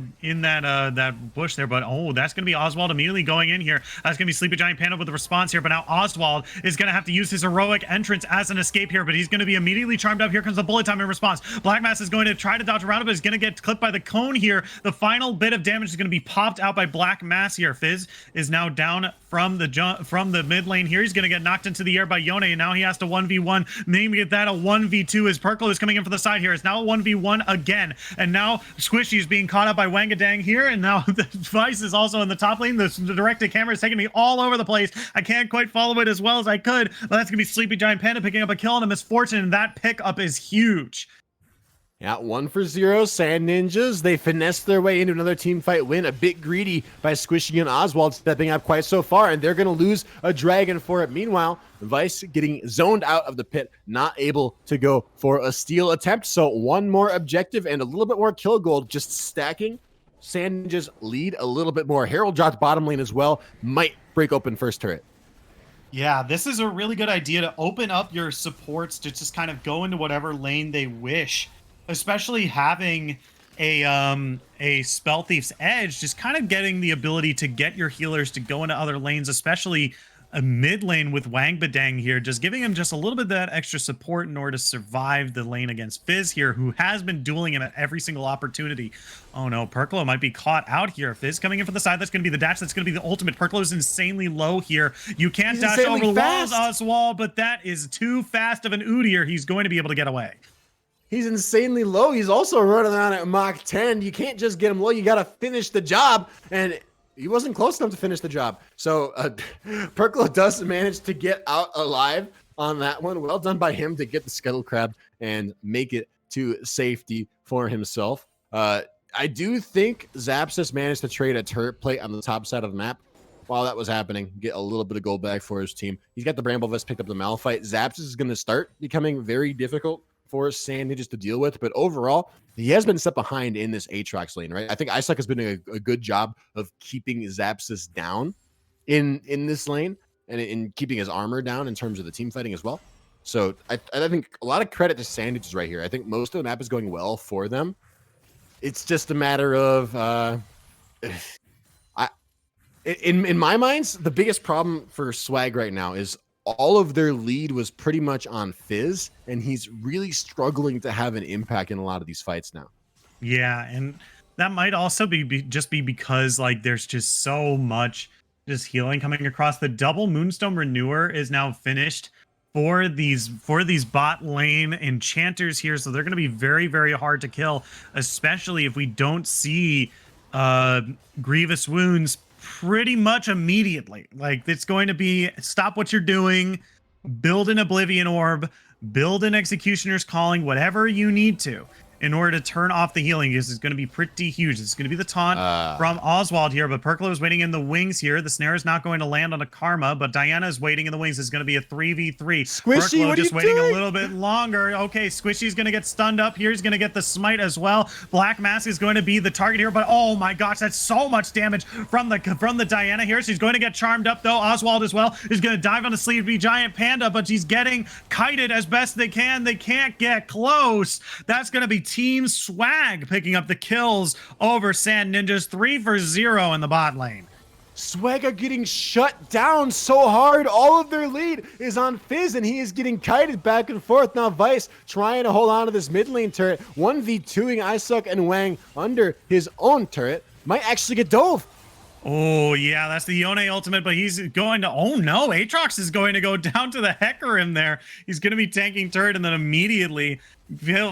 bush there, but oh, that's going to be Oswald immediately going in here. That's going to be Sleepy Giant Panda with the response here, but now Oswald is going to have to use his heroic entrance as an escape here, but he's going to be immediately charmed up. Here comes the bullet time in response. Black Mass is going to try to dodge around it, but is going to get clipped by the cone here. The final bit of damage is going to be popped out by Black Mass here. Fizz is now down from the mid lane here. He's going to get knocked into the air by Yone, and now he has to 1v1. Maybe get that a 1v2 as Perklo is coming in for the side here. It's now a 1v1 again, and now Squishy is being caught up by Wangadang here, and now the Vice is also in the top lane. The directed camera is taking me all over the place. I can't quite follow it as well as I could, but that's gonna be Sleepy Giant Panda picking up a kill and a misfortune, and that pickup is huge. Yeah, 1 for 0, Sand Ninjas. They finessed their way into another team fight win. A bit greedy by Squishy and Oswald stepping up quite so far, and they're going to lose a dragon for it. Meanwhile, Vice getting zoned out of the pit, not able to go for a steal attempt. So one more objective and a little bit more kill gold, just stacking. Sand Ninjas lead a little bit more. Herald dropped bottom lane as well. Might break open first turret. Yeah, this is a really good idea to open up your supports to just kind of go into whatever lane they wish. Especially having a Spell Thief's Edge, just kind of getting the ability to get your healers to go into other lanes, especially a mid lane with Wang Badang here, just giving him just a little bit of that extra support in order to survive the lane against Fizz here, who has been dueling him at every single opportunity. Oh no, Perklo might be caught out here. Fizz coming in for the side. That's going to be the dash. That's going to be the ultimate. Perklo is insanely low here. You can't dash over the walls, Oswald, but that is too fast of an Udyr. He's going to be able to get away. He's insanely low. He's also running around at Mach 10. You can't just get him low. You got to finish the job. And he wasn't close enough to finish the job. So Perklo does manage to get out alive on that one. Well done by him to get the Scuttle Crab and make it to safety for himself. I do think Zapsis managed to trade a turret plate on the top side of the map. While that was happening, get a little bit of gold back for his team. He's got the Bramble Vest, picked up the Malphite. Zapsis is going to start becoming very difficult for Sand Ninjas to deal with, but overall, he has been set behind in this Aatrox lane, right? I think Icesuck has been doing a good job of keeping Zapsis down in this lane and in keeping his armor down in terms of the team fighting as well. So I think a lot of credit to Sand Ninjas right here. I think most of the map is going well for them. It's just a matter of in my minds, the biggest problem for Swag right now is all of their lead was pretty much on Fizz, and he's really struggling to have an impact in a lot of these fights now. Yeah, and that might also be because like there's just so much just healing coming across. The double Moonstone Renewer is now finished for these bot lane enchanters here, so they're going to be very hard to kill, especially if we don't see grievous wounds pretty much immediately. Like, it's going to be stop what you're doing, build an Oblivion Orb, build an Executioner's Calling, whatever you need to, in order to turn off the healing. This is going to be pretty huge. This is going to be the taunt from Oswald here, but Perklo is waiting in the wings here. The snare is not going to land on a Karma, but Diana is waiting in the wings. It's going to be a 3v3. Squishy, Perklo what just are you waiting doing? a little bit longer. Okay, Squishy's going to get stunned up here. He's going to get the smite as well. Black Mask is going to be the target here, but oh my gosh, that's so much damage from the Diana here. She's going to get charmed up though. Oswald as well is going to dive on the Sleepy Giant Panda, but she's getting kited as best they can. They can't get close. That's going to be Team Swag picking up the kills over Sand Ninjas. 3 for 0 in the bot lane. Swag are getting shut down so hard. All of their lead is on Fizz, and he is getting kited back and forth. Now Vice trying to hold on to this mid lane turret. 1v2ing Isuk and Wang under his own turret. Might actually get dove. Oh, yeah, that's the Yone ultimate, but he's going to... Oh, no, Aatrox is going to go down to the Hecarim there. He's going to be tanking turret, and then immediately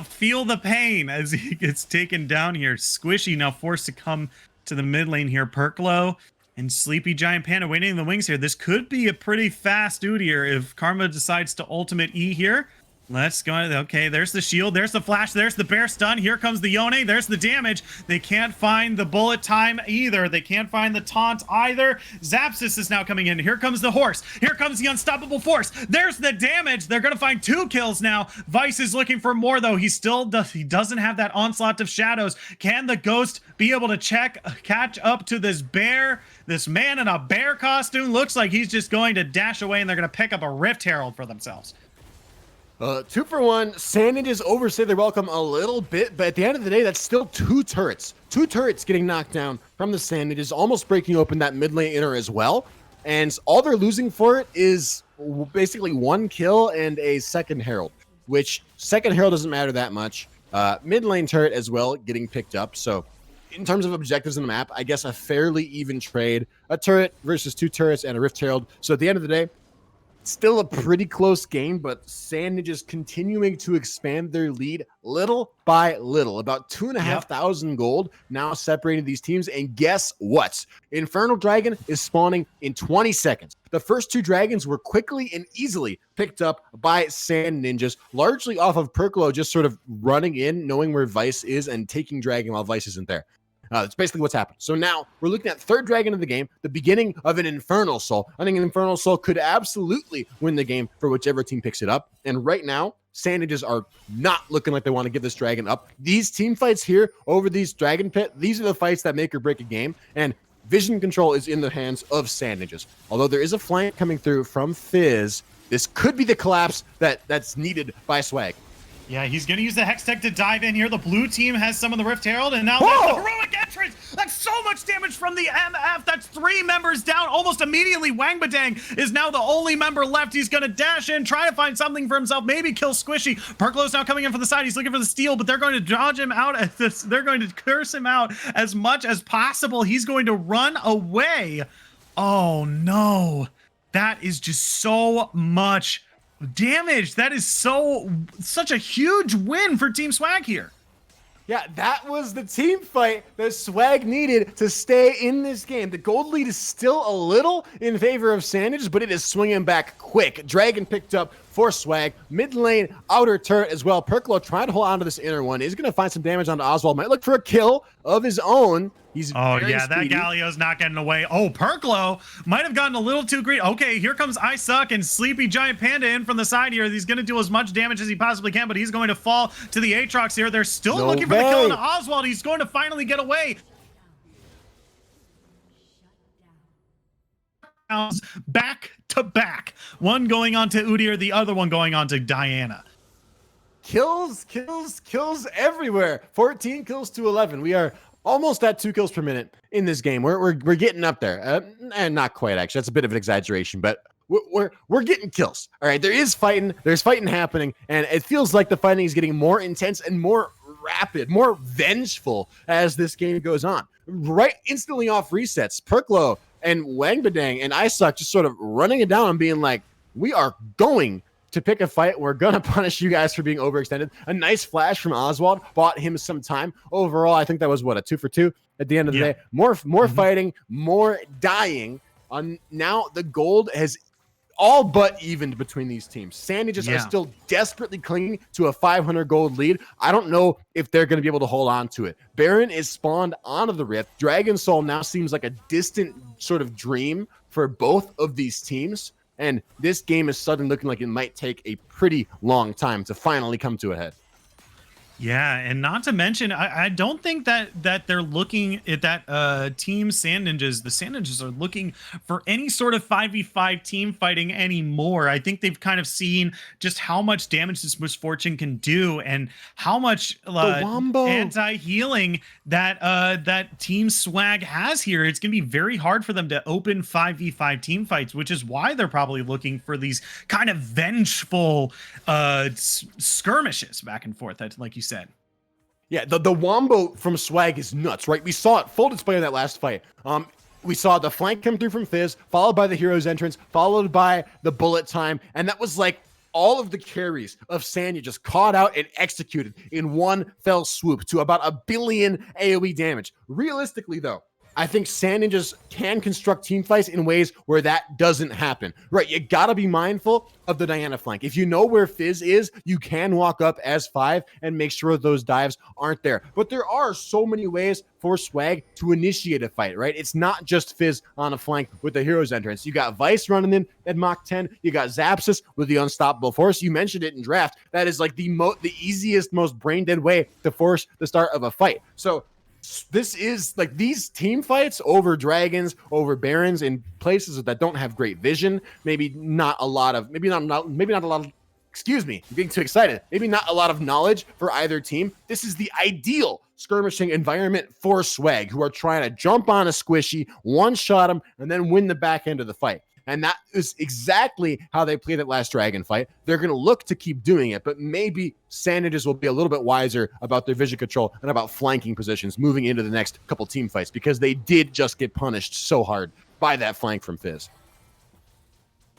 feel the pain as he gets taken down here. Squishy now forced to come to the mid lane here. Perklo and Sleepy Giant Panda waiting in the wings here. This could be a pretty fast dude here if Karma decides to ultimate E here. Let's go. Okay, there's the shield. There's the flash. There's the bear stun. Here comes the Yone. There's the damage. They can't find the bullet time either. They can't find the taunt either. Zapsis is now coming in. Here comes the horse. Here comes the unstoppable force. There's the damage. They're going to find 2 kills now. Vice is looking for more, though. He doesn't have that onslaught of shadows. Can the ghost be able to catch up to this bear? This man in a bear costume looks like he's just going to dash away, and they're going to pick up a Rift Herald for themselves. 2 for 1. Sand Ninjas overstay their welcome a little bit, but at the end of the day, that's still 2 turrets. 2 turrets getting knocked down from the Sand Ninjas, almost breaking open that mid lane inner as well. And all they're losing for it is basically 1 kill and a second Herald, which second Herald doesn't matter that much. Mid lane turret as well getting picked up. So in terms of objectives in the map, I guess a fairly even trade. A turret versus 2 turrets and a Rift Herald. So at the end of the day, still a pretty close game, but Sand Ninjas continuing to expand their lead little by little. About 2,500 gold now separating these teams. And guess what? Infernal Dragon is spawning in 20 seconds. The first 2 dragons were quickly and easily picked up by Sand Ninjas, largely off of Perklo just sort of running in, knowing where Vice is, and taking Dragon while Vice isn't there. That's basically what's happened. So now we're looking at 3rd dragon of the game, the beginning of an Infernal Soul. I think an Infernal Soul could absolutely win the game for whichever team picks it up. And right now, Sand Ninjas are not looking like they want to give this dragon up. These team fights here over these dragon pit, these are the fights that make or break a game. And vision control is in the hands of Sand Ninjas. Although there is a flank coming through from Fizz, this could be the collapse that's needed by Swag. Yeah, he's going to use the Hextech to dive in here. The blue team has some of the Rift Herald, and now that's the heroic entrance. That's so much damage from the MF. That's 3 members down almost immediately. Wang Badang is now the only member left. He's going to dash in, try to find something for himself, maybe kill Squishy. Perklo's now coming in from the side. He's looking for the steal, but they're going to dodge him out. They're going to curse him out as much as possible. He's going to run away. Oh, no. That is just so much damage. That is such a huge win for Team Swag here. Yeah, that was the team fight that Swag needed to stay in this game. The gold lead is still a little in favor of Sand Ninjas, but it is swinging back quick. Dragon picked up for Swag. Mid lane, outer turret as well. Perklo trying to hold on to this inner one. He's going to find some damage onto Oswald. Might look for a kill of his own. He's very speedy. That Galio's not getting away. Oh, Perklo might have gotten a little too greedy. Okay, here comes I Suck and Sleepy Giant Panda in from the side here. He's going to do as much damage as he possibly can, but he's going to fall to the Aatrox here. They're still looking for the kill on Oswald. He's going to finally get away. Back to back. One going on to Udyr, the other one going on to Diana. Kills everywhere. 14 kills to 11. We are almost at 2 kills per minute in this game. We're getting up there, and not quite actually. That's a bit of an exaggeration, but we're getting kills. All right, there's fighting happening, and it feels like the fighting is getting more intense and more rapid, more vengeful as this game goes on. Right, instantly off resets. Perklo and Wang Badang and Isuk just sort of running it down and being like, we are going to pick a fight. We're going to punish you guys for being overextended. A nice flash from Oswald bought him some time. Overall, I think that was, a 2 for 2 at the end of the day. More fighting, more dying. Now the gold has all but evened between these teams. Sand Ninjas Yeah. are still desperately clinging to a 500 gold lead. I don't know if they're going to be able to hold on to it. Baron is spawned onto the Rift. Dragon Soul now seems like a distant sort of dream for both of these teams. And this game is suddenly looking like it might take a pretty long time to finally come to a head. Yeah, and not to mention, I don't think that they're looking at that team Sand Ninjas. The Sand Ninjas are looking for any sort of 5v5 team fighting anymore. I think they've kind of seen just how much damage this Misfortune can do and how much anti-healing that Team Swag has here. It's going to be very hard for them to open 5v5 team fights, which is why they're probably looking for these kind of vengeful skirmishes back and forth, like you said. Yeah, the wombo from Swag is nuts, right? We saw it full display in that last fight. We saw the flank come through from Fizz, followed by the hero's entrance, followed by the bullet time, and that was like all of the carries of Sanya just caught out and executed in one fell swoop to about 1 billion AoE damage. Realistically, though, I think Sand Ninjas can construct team fights in ways where that doesn't happen. Right, you gotta be mindful of the Diana flank. If you know where Fizz is, you can walk up as 5 and make sure those dives aren't there. But there are so many ways for Swag to initiate a fight, right? It's not just Fizz on a flank with the hero's entrance. You got Vice running in at Mach 10. You got Zapsis with the Unstoppable Force. You mentioned it in draft. That is like the easiest, most brain-dead way to force the start of a fight. So this is like these team fights over dragons, over barons in places that don't have great vision. Maybe not a lot of, excuse me, I'm getting too excited. Maybe not a lot of knowledge for either team. This is the ideal skirmishing environment for Swag, who are trying to jump on a squishy, one-shot him, and then win the back end of the fight. And that is exactly how they played that last dragon fight. They're going to look to keep doing it, but maybe Sand Ninjas will be a little bit wiser about their vision control and about flanking positions moving into the next couple team fights, because they did just get punished so hard by that flank from Fizz.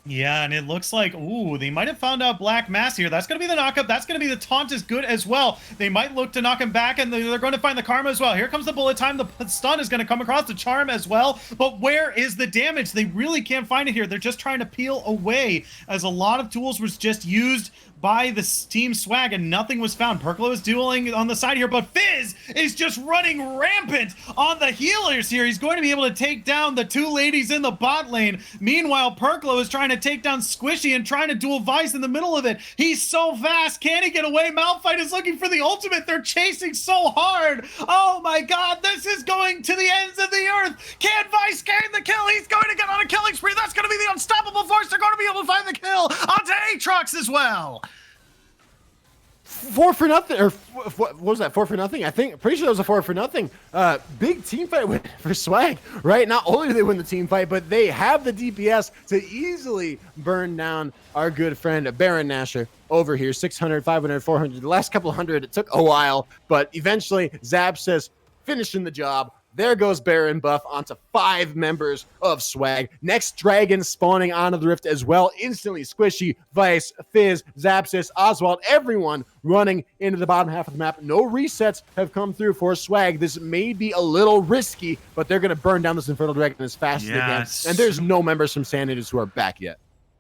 Yeah, and it looks like, ooh, they might have found out Black Mass here. That's going to be the knockup. That's going to be the taunt is good as well. They might look to knock him back, and they're going to find the Karma as well. Here comes the bullet time. The stun is going to come across the Charm as well. But where is the damage? They really can't find it here. They're just trying to peel away, as a lot of tools was just used by the Team Swag, and nothing was found. Perklo is dueling on the side here, but Fizz is just running rampant on the healers here. He's going to be able to take down the two ladies in the bot lane. Meanwhile, Perklo is trying to take down Squishy and trying to duel Vice in the middle of it. He's so fast. Can he get away? Malphite is looking for the ultimate. They're chasing so hard. Oh my god, this is going to the ends of the earth. Can Vice gain the kill? He's going to get on a killing spree. That's going to be the unstoppable force. They're going to be able to find the kill onto Aatrox as well. 4 for nothing, or what was that? 4 for nothing? Pretty sure that was a 4 for nothing. Big team fight win for Swag, right? Not only do they win the team fight, but they have the DPS to easily burn down our good friend Baron Nashor over here. 600, 500, 400. The last couple hundred, it took a while, but eventually Zapsis finishing the job. There goes Baron buff onto 5 members of Swag. Next dragon spawning onto the Rift as well. Instantly Squishy, Vice, Fizz, Zapsis, Oswald, everyone running into the bottom half of the map. No resets have come through for Swag. This may be a little risky, but they're going to burn down this Infernal Dragon as fast as they can. And there's no members from Sand Ninjas who are back yet.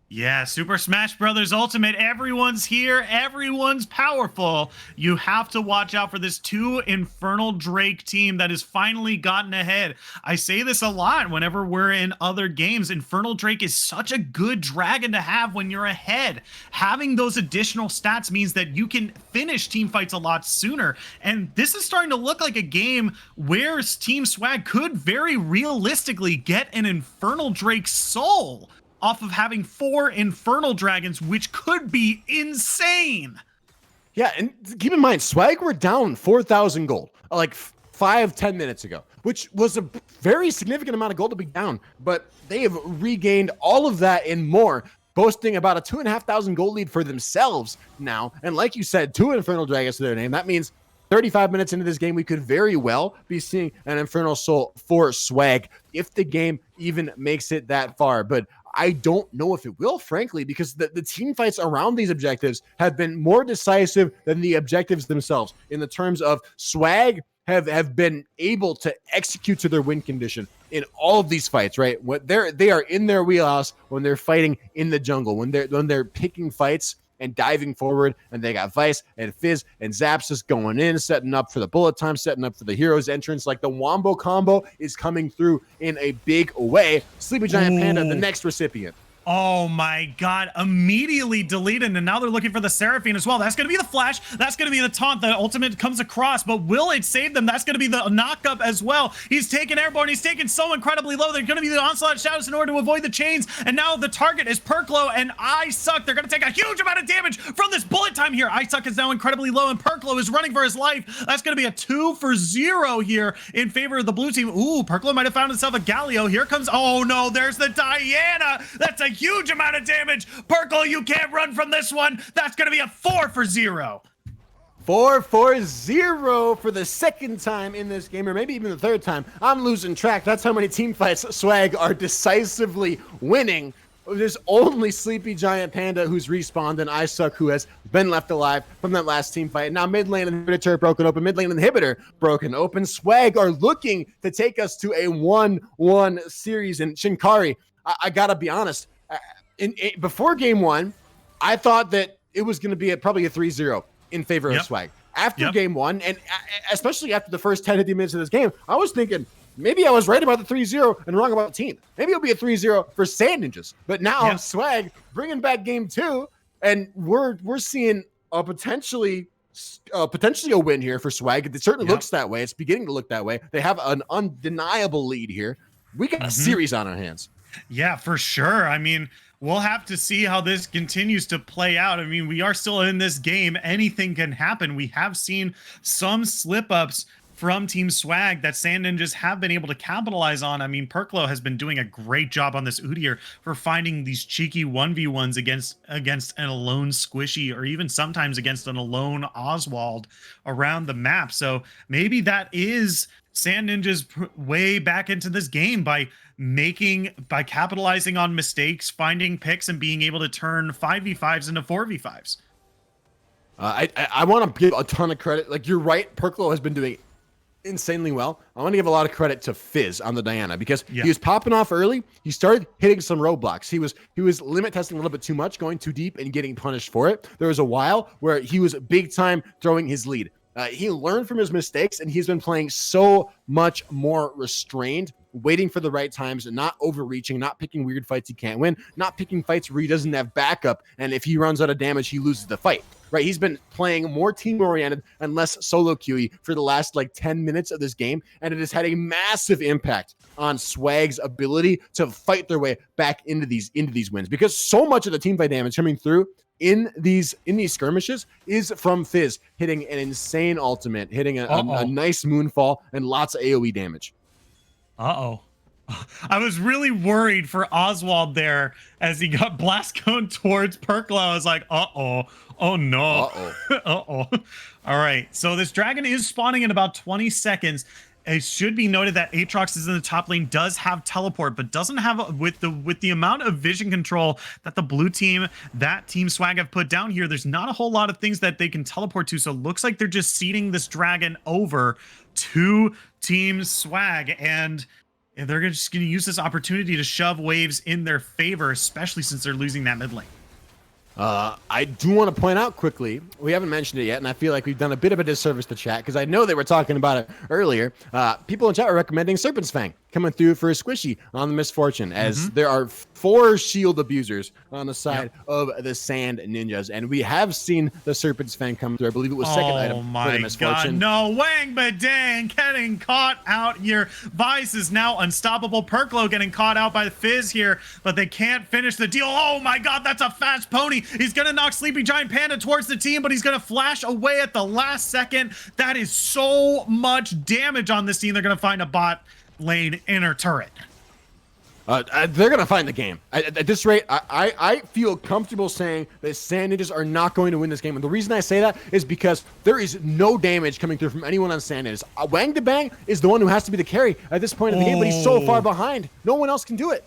Yeah, Super Smash Brothers Ultimate. Everyone's here. Everyone's powerful. You have to watch out for this 2 Infernal Drake team that has finally gotten ahead. I say this a lot whenever we're in other games. Infernal Drake is such a good dragon to have when you're ahead. Having those additional stats means that you can finish team fights a lot sooner. And this is starting to look like a game where Team Swag could very realistically get an Infernal Drake soul off of having 4 Infernal Dragons, which could be insane. Yeah, and keep in mind, Swag were down 4,000 gold, like 5-10 minutes ago, which was a very significant amount of gold to be down, but they have regained all of that and more, boasting about a 2,500 gold lead for themselves now. And like you said, 2 Infernal Dragons to their name. That means 35 minutes into this game, we could very well be seeing an Infernal Soul for Swag if the game even makes it that far. But I don't know if it will, frankly, because the team fights around these objectives have been more decisive than the objectives themselves in the terms of Swag have been able to execute to their win condition in all of these fights, right? They are in their wheelhouse when they're fighting in the jungle, when they're picking fights and diving forward, and they got Vice and Fizz and Zaps just going in, setting up for the bullet time, setting up for the hero's entrance. Like the Wombo combo is coming through in a big way. Sleepy Giant Panda, the next recipient. Oh my God, immediately deleted, and now they're looking for the Seraphine as well. That's going to be the flash. That's going to be the taunt. The ultimate comes across, but will it save them? That's going to be the knock-up as well. He's taken airborne. He's taken so incredibly low. They're going to be the onslaught shadows in order to avoid the chains, and now the target is Perklo and I Suck. They're going to take a huge amount of damage from this bullet time here. I Suck is now incredibly low, and Perklo is running for his life. That's going to be a 2-for-0 here in favor of the blue team. Ooh, Perklo might have found himself a Galio. Here comes, oh no, there's the Diana. That's a huge amount of damage. Perkle, you can't run from this one. That's going to be a 4-for-0. 4-for-0 for the second time in this game, or maybe even the third time. I'm losing track. That's how many team fights Swag are decisively winning. There's only Sleepy Giant Panda who's respawned, and I Suck who has been left alive from that last team fight. Now mid lane inhibitor broken open, mid lane inhibitor broken open. Swag are looking to take us to a 1-1 series, and Shinkari, I gotta be honest, before game one, I thought that it was going to be probably a 3-0 in favor of Swag. After game one, and especially after the first 10 to 15 minutes of this game, I was thinking maybe I was right about the 3-0 and wrong about the team. Maybe it'll be a 3-0 for Sand Ninjas. But now Swag bringing back game two, and we're seeing a potentially a win here for Swag. It certainly looks that way. It's beginning to look that way. They have an undeniable lead here. We got a series on our hands. Yeah, for sure. I mean, we'll have to see how this continues to play out. I mean, we are still in this game. Anything can happen. We have seen some slip-ups from Team Swag that Sand Ninjas have been able to capitalize on. I mean, Perklo has been doing a great job on this Udyr for finding these cheeky 1v1s against an alone Squishy, or even sometimes against an alone Oswald around the map. So maybe that is Sand Ninja's way back into this game by capitalizing on mistakes, finding picks, and being able to turn 5v5s into 4v5s. I want to give a ton of credit. Like, you're right, Perklo has been doing insanely well. I want to give a lot of credit to Fizz on the Diana, because he was popping off early. He started hitting some roadblocks. He was limit testing a little bit too much, going too deep and getting punished for it. There was a while where he was big time throwing his lead. He learned from his mistakes, and he's been playing so much more restrained, waiting for the right times, and not overreaching, not picking weird fights he can't win, not picking fights where he doesn't have backup, and if he runs out of damage, he loses the fight. Right? He's been playing more team-oriented and less solo QE for the last 10 minutes of this game, and it has had a massive impact on Swag's ability to fight their way back into these wins, because so much of the team fight damage coming through in these skirmishes is from Fizz hitting an insane ultimate, hitting a nice moonfall, and lots of AoE damage. I was really worried for Oswald there as he got blast cone towards Perklo. I was like, oh no. All right, so this dragon is spawning in about 20 seconds. It should be noted that Aatrox is in the top lane, does have teleport, but doesn't have, with the amount of vision control that the blue team, that Team Swag have put down here, there's not a whole lot of things that they can teleport to. So it looks like they're just seeding this dragon over to Team Swag, and they're just going to use this opportunity to shove waves in their favor, especially since they're losing that mid lane. I do want to point out quickly, we haven't mentioned it yet, and I feel like we've done a bit of a disservice to chat, because I know they were talking about it earlier. People in chat are recommending Serpent's Fang coming through for a Squishy on the Misfortune, as there are 4 shield abusers on the side of the Sand Ninjas, and we have seen the Serpent's Fang come through. I believe it was second item for the Misfortune. God, no, Wang Badang getting caught out here. Vice is now unstoppable. Perklo getting caught out by the Fizz here, but they can't finish the deal. Oh my God, that's a fast pony. He's gonna knock Sleepy Giant Panda towards the team, but he's gonna flash away at the last second. That is so much damage on this team. They're gonna find a bot lane inner turret. They're going to find the game. At this rate, I feel comfortable saying that Sand Ninjas are not going to win this game. And the reason I say that is because there is no damage coming through from anyone on Sand Ninjas. Wang Dabang is the one who has to be the carry at this point in the game, but he's so far behind. No one else can do it.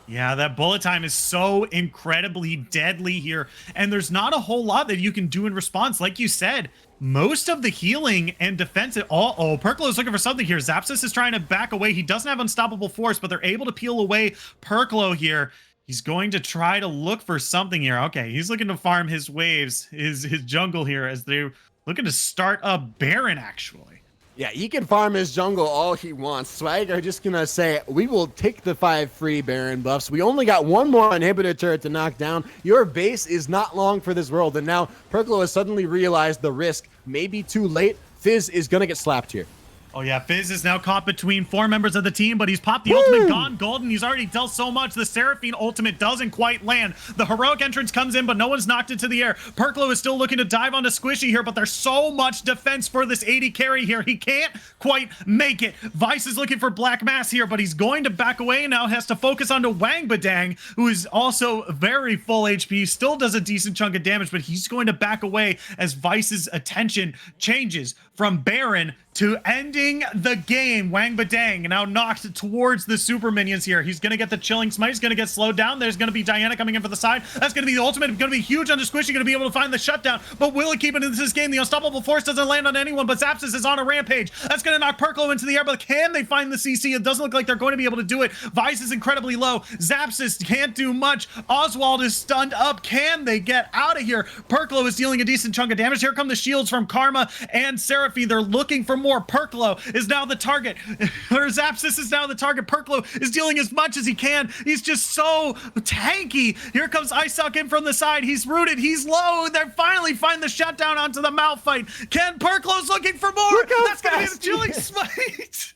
Yeah, that bullet time is so incredibly deadly here. And there's not a whole lot that you can do in response. Like you said, most of the healing and defense. Perklo is looking for something here. Zapsis is trying to back away. He doesn't have unstoppable force, but they're able to peel away Perklo here. He's going to try to look for something here. Okay, he's looking to farm his waves, his jungle here, as they're looking to start a Baron, actually. Yeah, he can farm his jungle all he wants. Swag are just going to say, we will take the 5 free Baron buffs. We only got one more inhibitor turret to knock down. Your base is not long for this world. And now Perklo has suddenly realized the risk may be too late. Fizz is going to get slapped here. Oh yeah, Fizz is now caught between 4 members of the team, but he's popped the ultimate gone golden. He's already dealt so much. The Seraphine ultimate doesn't quite land. The heroic entrance comes in, but no one's knocked it to the air. Perklo is still looking to dive onto Squishy here, but there's so much defense for this 80 carry here. He can't quite make it. Vice is looking for Black Mass here, but he's going to back away now, has to focus onto Wang Badang, who is also very full HP, still does a decent chunk of damage, but he's going to back away as Vice's attention changes from Baron to ending the game. Wang Badang now knocked towards the super minions here. He's going to get the chilling smite. He's going to get slowed down. There's going to be Diana coming in for the side. That's going to be the ultimate. Going to be huge under Squishy. Going to be able to find the shutdown. But will it keep it into this game? The unstoppable force doesn't land on anyone, but Zapsis is on a rampage. That's going to knock Perklo into the air, but can they find the CC? It doesn't look like they're going to be able to do it. Vice is incredibly low. Zapsis can't do much. Oswald is stunned up. Can they get out of here? Perklo is dealing a decent chunk of damage. Here come the shields from Karma and Seraphine. They're looking for more. Perklo is now the target. Or Zapsis is now the target. Perklo is dealing as much as he can. He's just so tanky. Here comes Icesuck in from the side. He's rooted. He's low. They finally find the shutdown onto the Malphite. Ken Perklo's looking for more. That's going to be the chilling smite.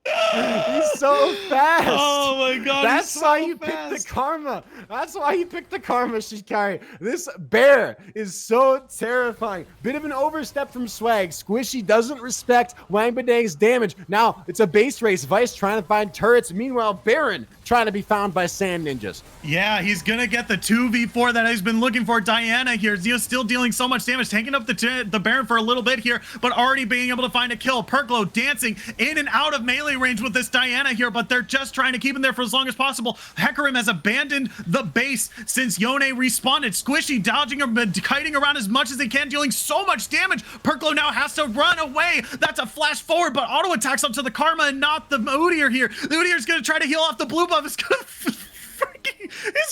He's so fast. Oh my god. That's why you picked the Karma. That's why you picked the Karma, Shikari. This bear is so terrifying. Bit of an overstep from Swag. Squishy doesn't respect Wang Badang's damage. Now it's a base race. Vice trying to find turrets. Meanwhile, Baron trying to be found by Sand Ninjas. Yeah, he's gonna get the 2v4 that he's been looking for. Diana here, Zio's still dealing so much damage, tanking up the Baron for a little bit here, but already being able to find a kill. Perklo dancing in and out of melee range with this Diana here, but they're just trying to keep him there for as long as possible. Hecarim has abandoned the base since Yone respawned. Squishy dodging or kiting around as much as they can, dealing so much damage. Perklo now has to run away. That's a flash forward, but auto attacks up to the Karma and not the Udyr here. The Udyr's gonna try to heal off the blue buff. It's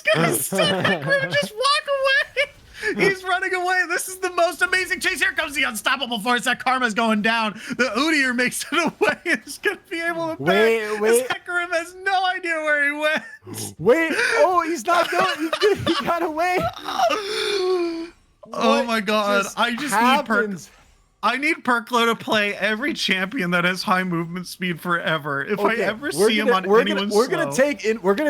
gonna stun Hecarim and just walk away. He's running away. This is the most amazing chase. Here comes the unstoppable force. That Karma's going down. The Udyr makes it away. It's going to be able to wait. Hecarim has no idea where he went. Wait. Oh, he's not going. He got away. Oh my god. I just need Perklo to play every champion that has high movement speed forever. If I ever see him on anyone's we're gonna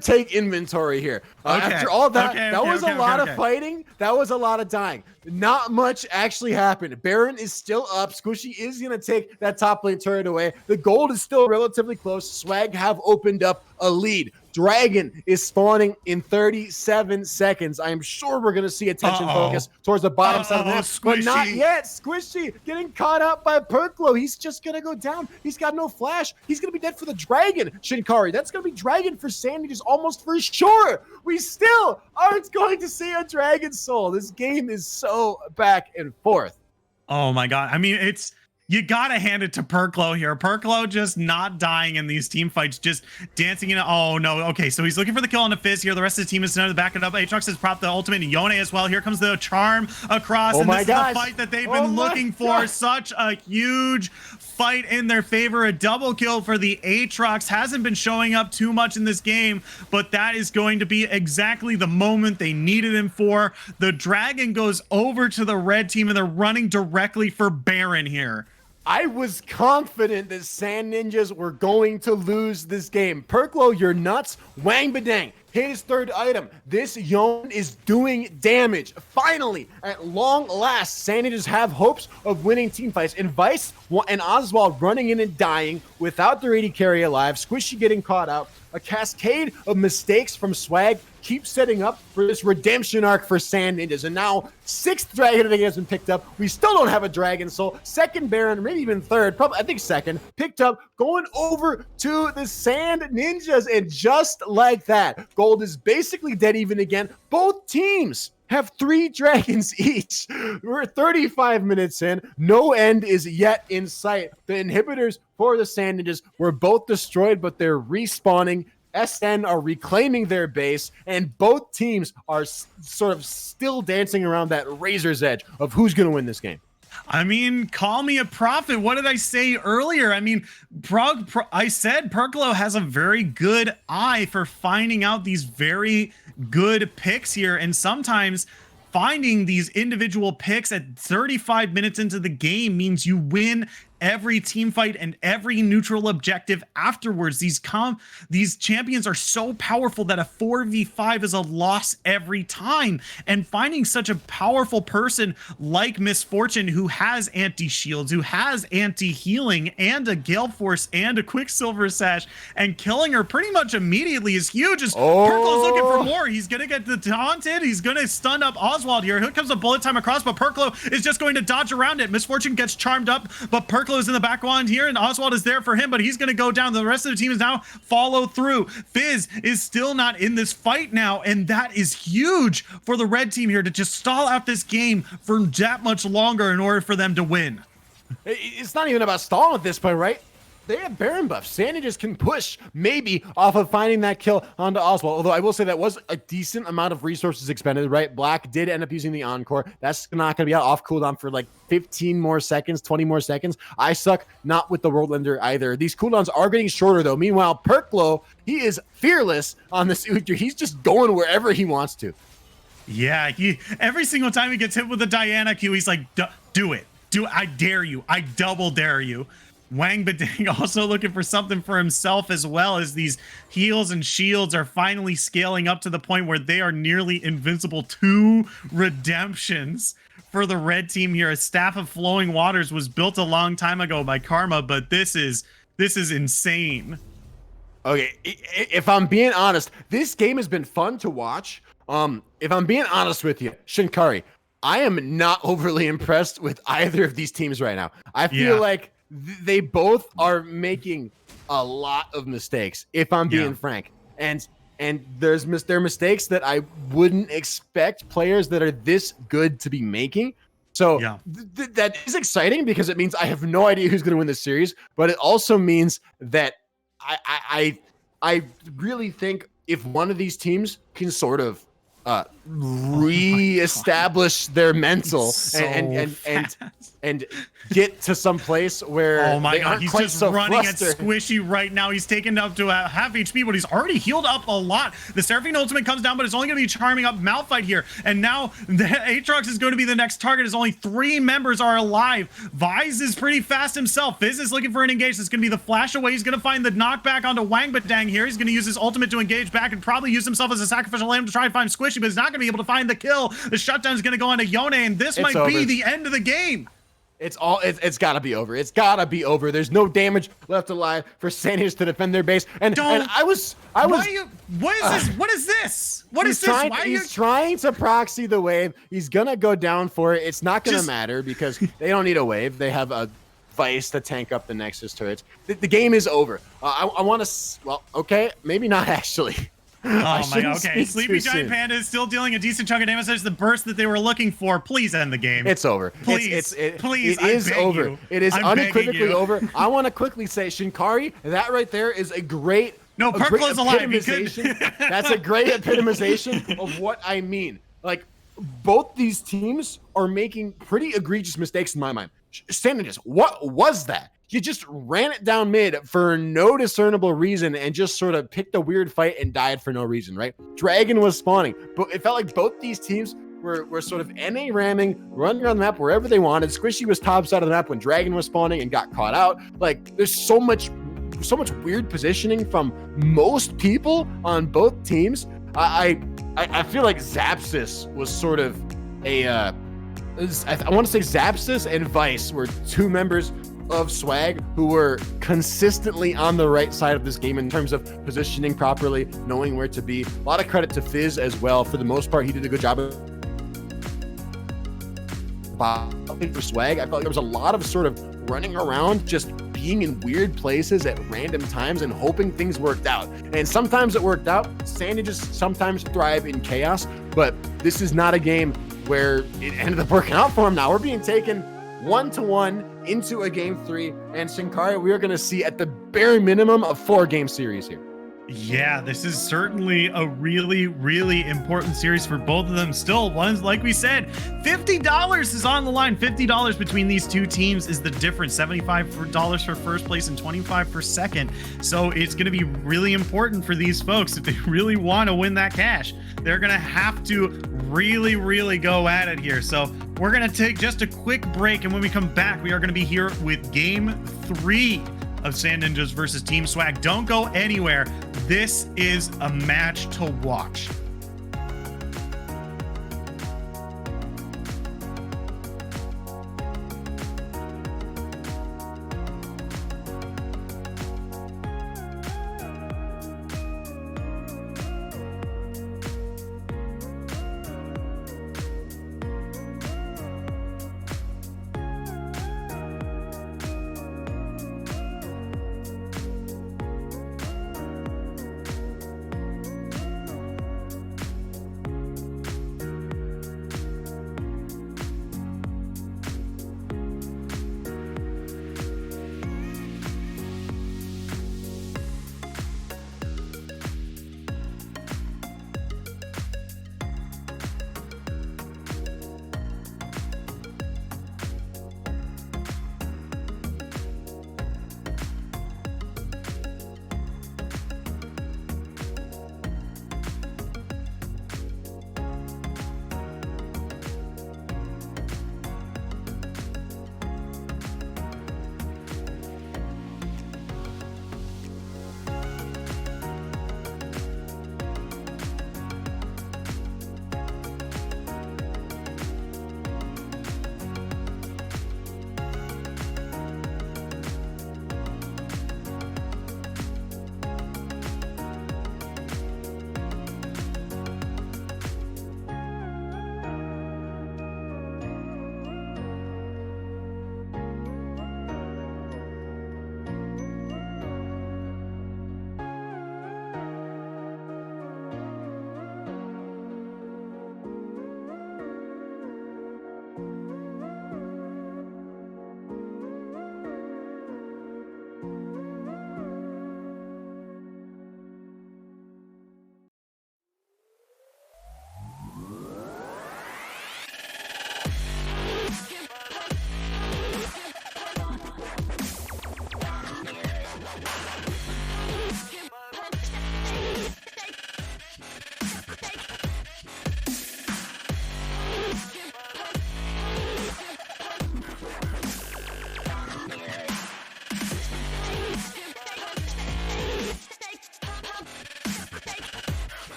take inventory here. After all that, that was a lot of fighting. That was a lot of dying. Not much actually happened. Baron is still up. Squishy is gonna take that top lane turret away. The gold is still relatively close. Swag have opened up a lead. Dragon is spawning in 37 seconds. I am sure we're going to see attention focus towards the bottom side of the map, but not yet. Squishy getting caught up by Perklo. He's just going to go down. He's got no flash. He's going to be dead for the Dragon, Shinkari. That's going to be Dragon for Sandy, just almost for sure. We still aren't going to see a Dragon Soul. This game is so back and forth. Oh my god. I mean, you gotta hand it to Perklo here. Perklo just not dying in these team fights, just dancing in. Oh no. Okay, so he's looking for the kill on the Fizz here. The rest of the team is now to back it up. Aatrox has propped the ultimate, and Yone as well. Here comes the charm across, and this is the fight that they've been looking for. Such a huge fight in their favor. A double kill for the Aatrox. Hasn't been showing up too much in this game, but that is going to be exactly the moment they needed him for. The Dragon goes over to the red team, and they're running directly for Baron here. I was confident that Sand Ninjas were going to lose this game. Perklo, you're nuts. Wang Badang hit his third item. This Yone is doing damage. Finally, at long last, Sand Ninjas have hopes of winning team fights. And Vice and Oswald running in and dying without their AD carry alive, Squishy getting caught out, a cascade of mistakes from Swag keeps setting up for this redemption arc for Sand Ninjas. And now 6th Dragon has been picked up. We still don't have a Dragon Soul. 2nd Baron, maybe even 3rd, probably I think 2nd, picked up, going over to the Sand Ninjas. And just like that, Gold is basically dead even again. Both teams have 3 dragons each. We're 35 minutes in. No end is yet in sight. The inhibitors for the Sand Ninjas were both destroyed, but they're respawning. SN are reclaiming their base, and both teams are sort of still dancing around that razor's edge of who's going to win this game. I mean, call me a prophet. What did I say earlier? I mean, I said Perklo has a very good eye for finding out these very good picks here, and sometimes finding these individual picks at 35 minutes into the game means you win every team fight and every neutral objective afterwards. These champions are so powerful that a 4v5 is a loss every time, and finding such a powerful person like Miss Fortune, who has anti-shields, who has anti-healing and a Gale Force and a Quicksilver Sash, and killing her pretty much immediately is huge. As Perklo's looking for more, he's gonna get the taunted, he's gonna stun up Oswald here. Here comes a bullet time across, but Perklo is just going to dodge around it. Miss Fortune gets charmed up, but Perklo is in the background here, and Oswald is there for him, but he's going to go down. The rest of the team is now follow through. Fizz is still not in this fight now, and that is huge for the red team here to just stall out this game for that much longer in order for them to win. It's not even about stalling at this point, right? They have Baron buffs. Sand Ninjas can push maybe off of finding that kill onto Oswald. Although I will say that was a decent amount of resources expended, right? Black did end up using the Encore. That's not going to be off cooldown for like 15 more seconds, 20 more seconds. I suck not with the World Ender either. These cooldowns are getting shorter though. Meanwhile, Perklo, he is fearless on this Uther. He's just going wherever he wants to. Yeah, every single time he gets hit with a Diana Q, he's like, do it. I dare you. I double dare you. Wang Badang also looking for something for himself, as well as these heals and shields are finally scaling up to the point where they are nearly invincible. 2 redemptions for the red team here. A Staff of Flowing Waters was built a long time ago by Karma, but this is insane. Okay, if I'm being honest, this game has been fun to watch. If I'm being honest with you, Shinkari, I am not overly impressed with either of these teams right now. I feel like they both are making a lot of mistakes, if I'm being frank. And they're mistakes that I wouldn't expect players that are this good to be making. So that is exciting because it means I have no idea who's going to win this series, but it also means that I really think if one of these teams can sort of reestablish their mental and get to some place where my God, he's just running flustered. at Squishy right now. He's taken up to half HP, but he's already healed up a lot. The Seraphine ultimate comes down, but it's only going to be charming up Malphite here. And now the Aatrox is going to be the next target, as only 3 members are alive. Vise is pretty fast himself. Fizz is looking for an engage. It's going to be the flash away. He's going to find the knockback onto Wang Badang here. He's going to use his ultimate to engage back and probably use himself as a sacrificial lamb to try and find Squishy, but he's not going to be able to find the kill. The shutdown is going to go onto Yone, and this might be the end of the game. It's gotta be over. It's gotta be over. There's no damage left alive for Sand Ninjas to defend their base. And I was what is this? He's trying to proxy the wave. He's gonna go down for it. It's not gonna matter because they don't need a wave. They have a Vice to tank up the Nexus turrets. The game is over. I want to. Well, okay, maybe not actually. Oh my God. Okay, Sleepy Giant Panda is still dealing a decent chunk of damage. There's the burst that they were looking for. Please end the game. It's over. Please, please. It is over. You. It is unequivocally over. I want to quickly say, Shinkari, that right there is a great. No, Perklo's alive. That's a great epitomization of what I mean. Like, both these teams are making pretty egregious mistakes in my mind. Sand Ninjas, what was that? You just ran it down mid for no discernible reason and just sort of picked a weird fight and died for no reason, right? Dragon was spawning, but it felt like both these teams were sort of NA ramming, running around the map wherever they wanted. Squishy was top side of the map when Dragon was spawning and got caught out. Like, there's so much weird positioning from most people on both teams. I feel like Zapsis was sort of a I want to say Zapsis and Vice were 2 members of Swag, who were consistently on the right side of this game in terms of positioning properly, knowing where to be. A lot of credit to Fizz as well. For the most part, he did a good job of for Swag. I felt like there was a lot of sort of running around, just being in weird places at random times and hoping things worked out. And sometimes it worked out. Sandwiches sometimes thrive in chaos, but this is not a game where it ended up working out for him. Now we're being taken 1-1 into a game 3, and Shinkari, we are going to see at the bare minimum a 4-game series here. Yeah, this is certainly a really, really important series for both of them. Still, one's like we said, $50 is on the line. $50 between these two teams is the difference. $75 for first place and $25 for second. So it's going to be really important for these folks if they really want to win that cash. They're going to have to really, really go at it here. So we're going to take just a quick break, and when we come back, we are going to be here with game 3 of Sand Ninjas versus Team Swag. Don't go anywhere. This is a match to watch.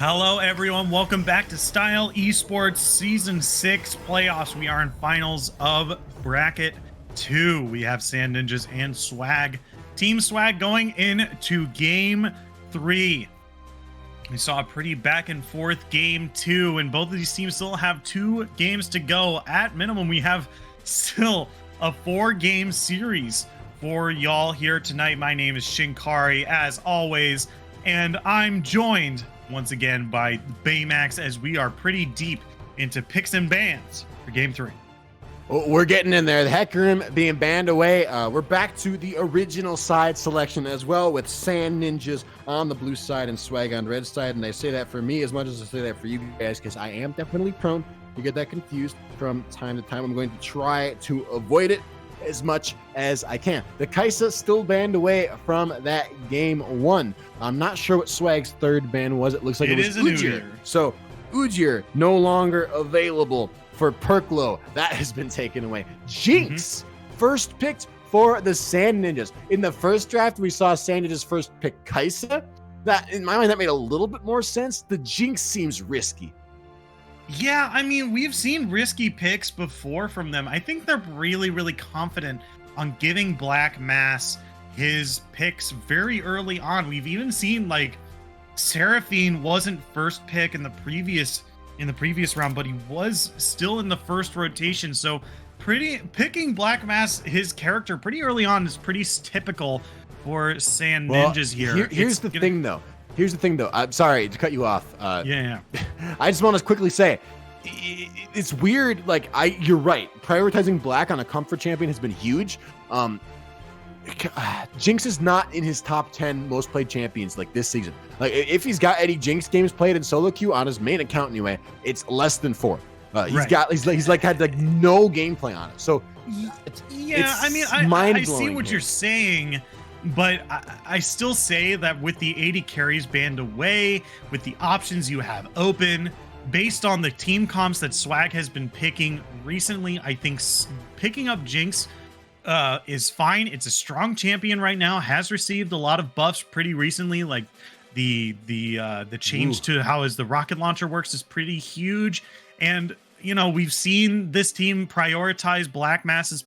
Hello, everyone. Welcome back to Style Esports Season 6 playoffs. We are in finals of Bracket 2. We have Sand Ninjas and Swag. Team Swag going into Game 3. We saw a pretty back and forth Game 2, and both of these teams still have 2 games to go. At minimum, we have still a 4-game series for y'all here tonight. My name is Shinkari, as always, and I'm joined once again by Baymax as we are pretty deep into picks and bans for Game 3. We're getting in there. The Hecarim being banned away. We're back to the original side selection as well, with Sand Ninjas on the blue side and Swag on the red side. And I say that for me as much as I say that for you guys, because I am definitely prone to get that confused from time to time. I'm going to try to avoid it as much as I can. The Kaisa still banned away from that Game 1. I'm not sure what Swag's third ban was. It looks like it was Ujir. So Ujir no longer available for Perklo. That has been taken away. Jinx first picked for the Sand Ninjas. In the first draft, we saw Sand Ninjas first pick Kaisa. That, in my mind, that made a little bit more sense. The Jinx seems risky. Yeah, I mean, we've seen risky picks before from them. I think they're really, really confident on giving Black Mass his picks very early on. We've even seen, like, Seraphine wasn't first pick in the previous round, but he was still in the first rotation. So picking Black Mass, his character, pretty early on is pretty typical for Sand Ninjas here. Here's the thing, though. I'm sorry to cut you off. Yeah. I just want to quickly say, it's weird. Like, you're right. Prioritizing Black on a comfort champion has been huge. Jinx is not in his top 10 most played champions like this season. Like, if he's got any Jinx games played in solo queue on his main account anyway, it's less than 4. He's had like no gameplay on it. So I mean, I see what you're saying. But I still say that with the 80 carries banned away, with the options you have open, based on the team comps that Swag has been picking recently, I think picking up Jinx is fine. It's a strong champion right now, has received a lot of buffs pretty recently, like the change to how the rocket launcher works is pretty huge. And, you know, we've seen this team prioritize Black Mass's